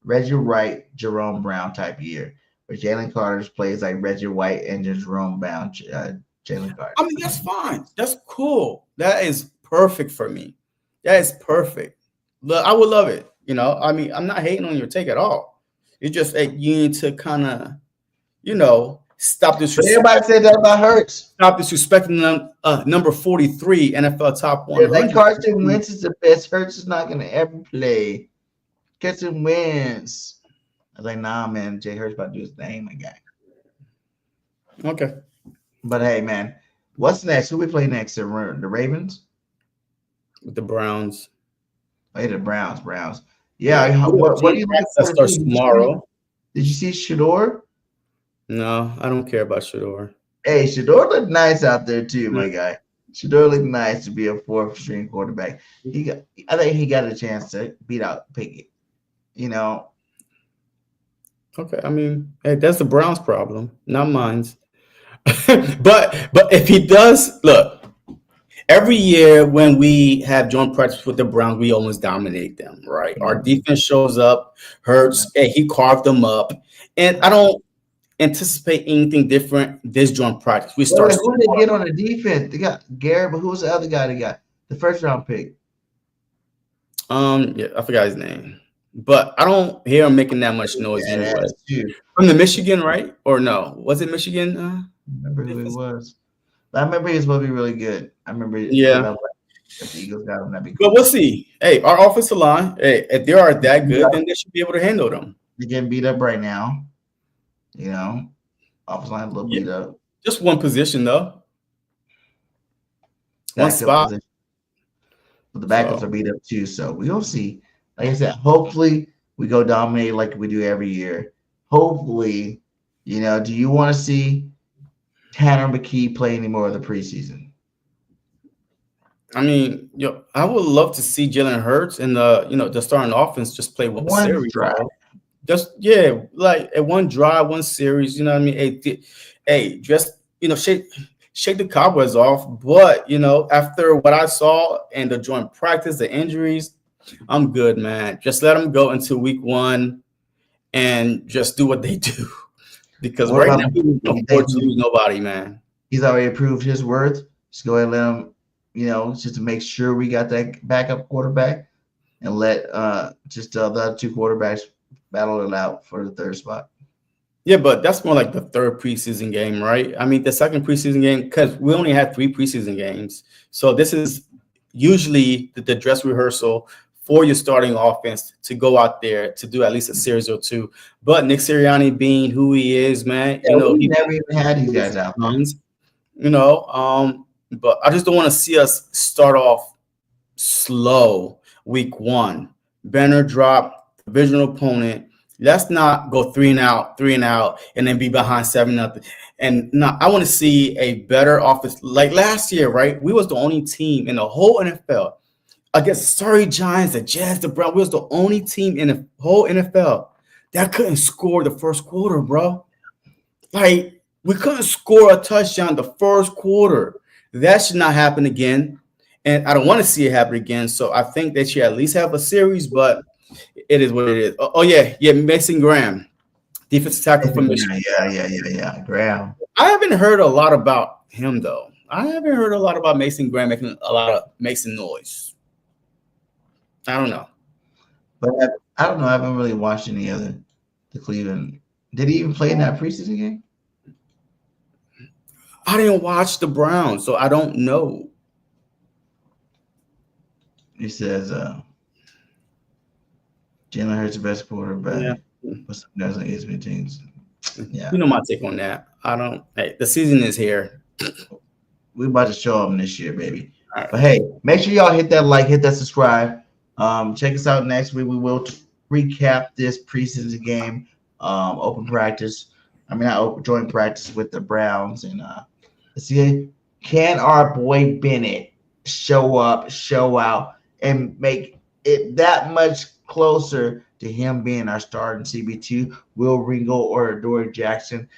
Reggie White, Jerome Brown type year. Where Jalen Carter's plays like Reggie White and Jerome Brown, Jalen Carter. I mean, that's fine. That's cool. That is perfect for me. That is perfect. Look, I would love it. I mean, I'm not hating on your take at all. It's just you need to kind of, stop this. Everybody said that about Hurts. Stop disrespecting them. Number 43 NFL top 100. Like Carson Wentz is the best. Hurts is not going to ever play. Carson Wentz. I was like, nah, man. Jay Hurts about to do his thing, my guy. Okay. But hey, man, what's next? Who we play next? The Ravens? With the Browns. Oh, yeah, the Browns. Yeah. What do you like? That starts tomorrow. Did you see Shador? No, I don't care about Shador. Hey, Shador looked nice out there too, my guy. Shador looked nice to be a fourth string quarterback. I think he got a chance to beat out Pickett. You know. Okay, I mean, hey, that's the Browns' problem, not mine. but if he does, look, every year when we have joint practice with the Browns, we almost dominate them, right? Our defense shows up, Hurts, hey, he carved them up, and I don't anticipate anything different this joint practice. We start. Who did they get on the defense? They got Garrett, but who's the other guy they got? The first round pick. Yeah, I forgot his name, but I don't hear him making that much noise anyway. From the Michigan, right? Or no? Was it Michigan? I remember who it was. But I remember he was supposed to be really good. I remember. Yeah. If the Eagles got him, that'd be cool. But we'll see. Hey, our offensive line, hey, if they are that good, then they should be able to handle them. They're getting beat up right now. You know, offensive line a little beat up. Just one position though. One spot. Position. But the backups are beat up too, so we'll see. Like I said, hopefully we go dominate like we do every year. Hopefully, you know, do you want to see Tanner McKee play any more of the preseason? I mean, I would love to see Jalen Hurts and the starting offense just play one series. Drive. Just like at one drive, one series. You know what I mean? Hey, just shake the cobwebs off. But after what I saw and the joint practice, the injuries, I'm good, man. Just let them go into week 1 and just do what they do. Because right now, we don't afford to lose nobody, man. He's already proved his worth. Just go ahead and let him. Just to make sure we got that backup quarterback, and let just the other 2 quarterbacks battle it out for the 3rd spot. Yeah, but that's more like the 3rd preseason game, right? I mean, the 2nd preseason game, because we only had 3 preseason games. So this is usually the dress rehearsal for your starting offense to go out there to do at least a series or 2. But Nick Sirianni being who he is, man, he never even had these guys out. But I just don't want to see us start off slow week 1. Banner drop, divisional opponent. Let's not go 3 and out, and then be behind 7-0. And now I want to see a better offense. Like last year, right? We was the only team in the whole NFL against sorry Giants, the Jets, the Browns. We was the only team in the whole NFL that couldn't score the first quarter, bro. Like we couldn't score a touchdown the first quarter. That should not happen again, and I don't want to see it happen again. So I think they should at least have a series, but it is what it is. Oh yeah, Mason Graham, defensive tackle from Michigan. Yeah, Graham. I haven't heard a lot about him though. I haven't heard a lot about Mason Graham making a lot of Mason noise. I don't know, but I don't know. I haven't really watched any other the Cleveland. Did he even play in that preseason game? I didn't watch the Browns, so I don't know. He says Jalen Hurts the best quarterback. Yeah. But some guys on ESPN teams. Yeah. You know my take on that. Hey, the season is here. We're about to show them this year, baby. Right. But hey, make sure y'all hit that like, hit that subscribe. Check us out next week. We will recap this preseason game, open practice. Joint practice with the Browns, and see, can our boy Bennett show up, show out, and make it that much closer to him being our starting CB2? Will Ringo or Dory Jackson,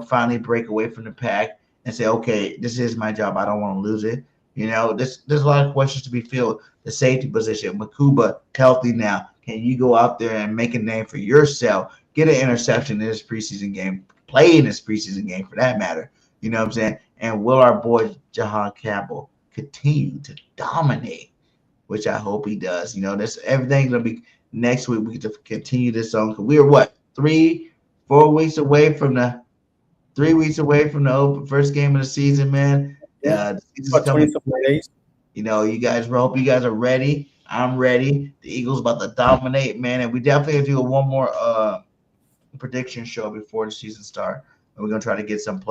finally break away from the pack and say, okay, this is my job. I don't want to lose it. There's a lot of questions to be filled. The safety position, Makuba healthy now. Can you go out there and make a name for yourself? Get an interception in this preseason game. Play in this preseason game for that matter. You know what I'm saying? And will our boy DeJean Campbell continue to dominate? Which I hope he does. This everything's gonna be next week. We get to continue this on. Cause we're 3-4 weeks away from the 3 weeks away from the open first game of the season, man. The season's coming. You guys, hope you guys are ready. I'm ready. The Eagles about to dominate, man, and we definitely have to do one more prediction show before the season starts. And we're gonna try to get some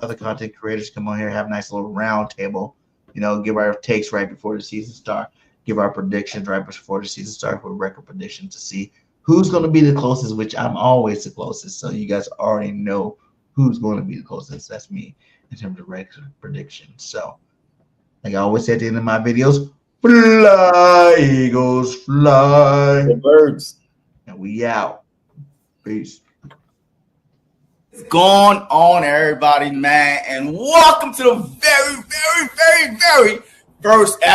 other content creators come on here, have a nice little round table. Give our takes right before the season starts. Give our predictions right before the season starts with record predictions to see who's going to be the closest, which I'm always the closest. So you guys already know who's going to be the closest. That's me in terms of record prediction. So like I always say at the end of my videos, fly, Eagles, fly. The birds. And we out. Peace. What's going on, everybody, man? And welcome to the very, very, very, very first episode.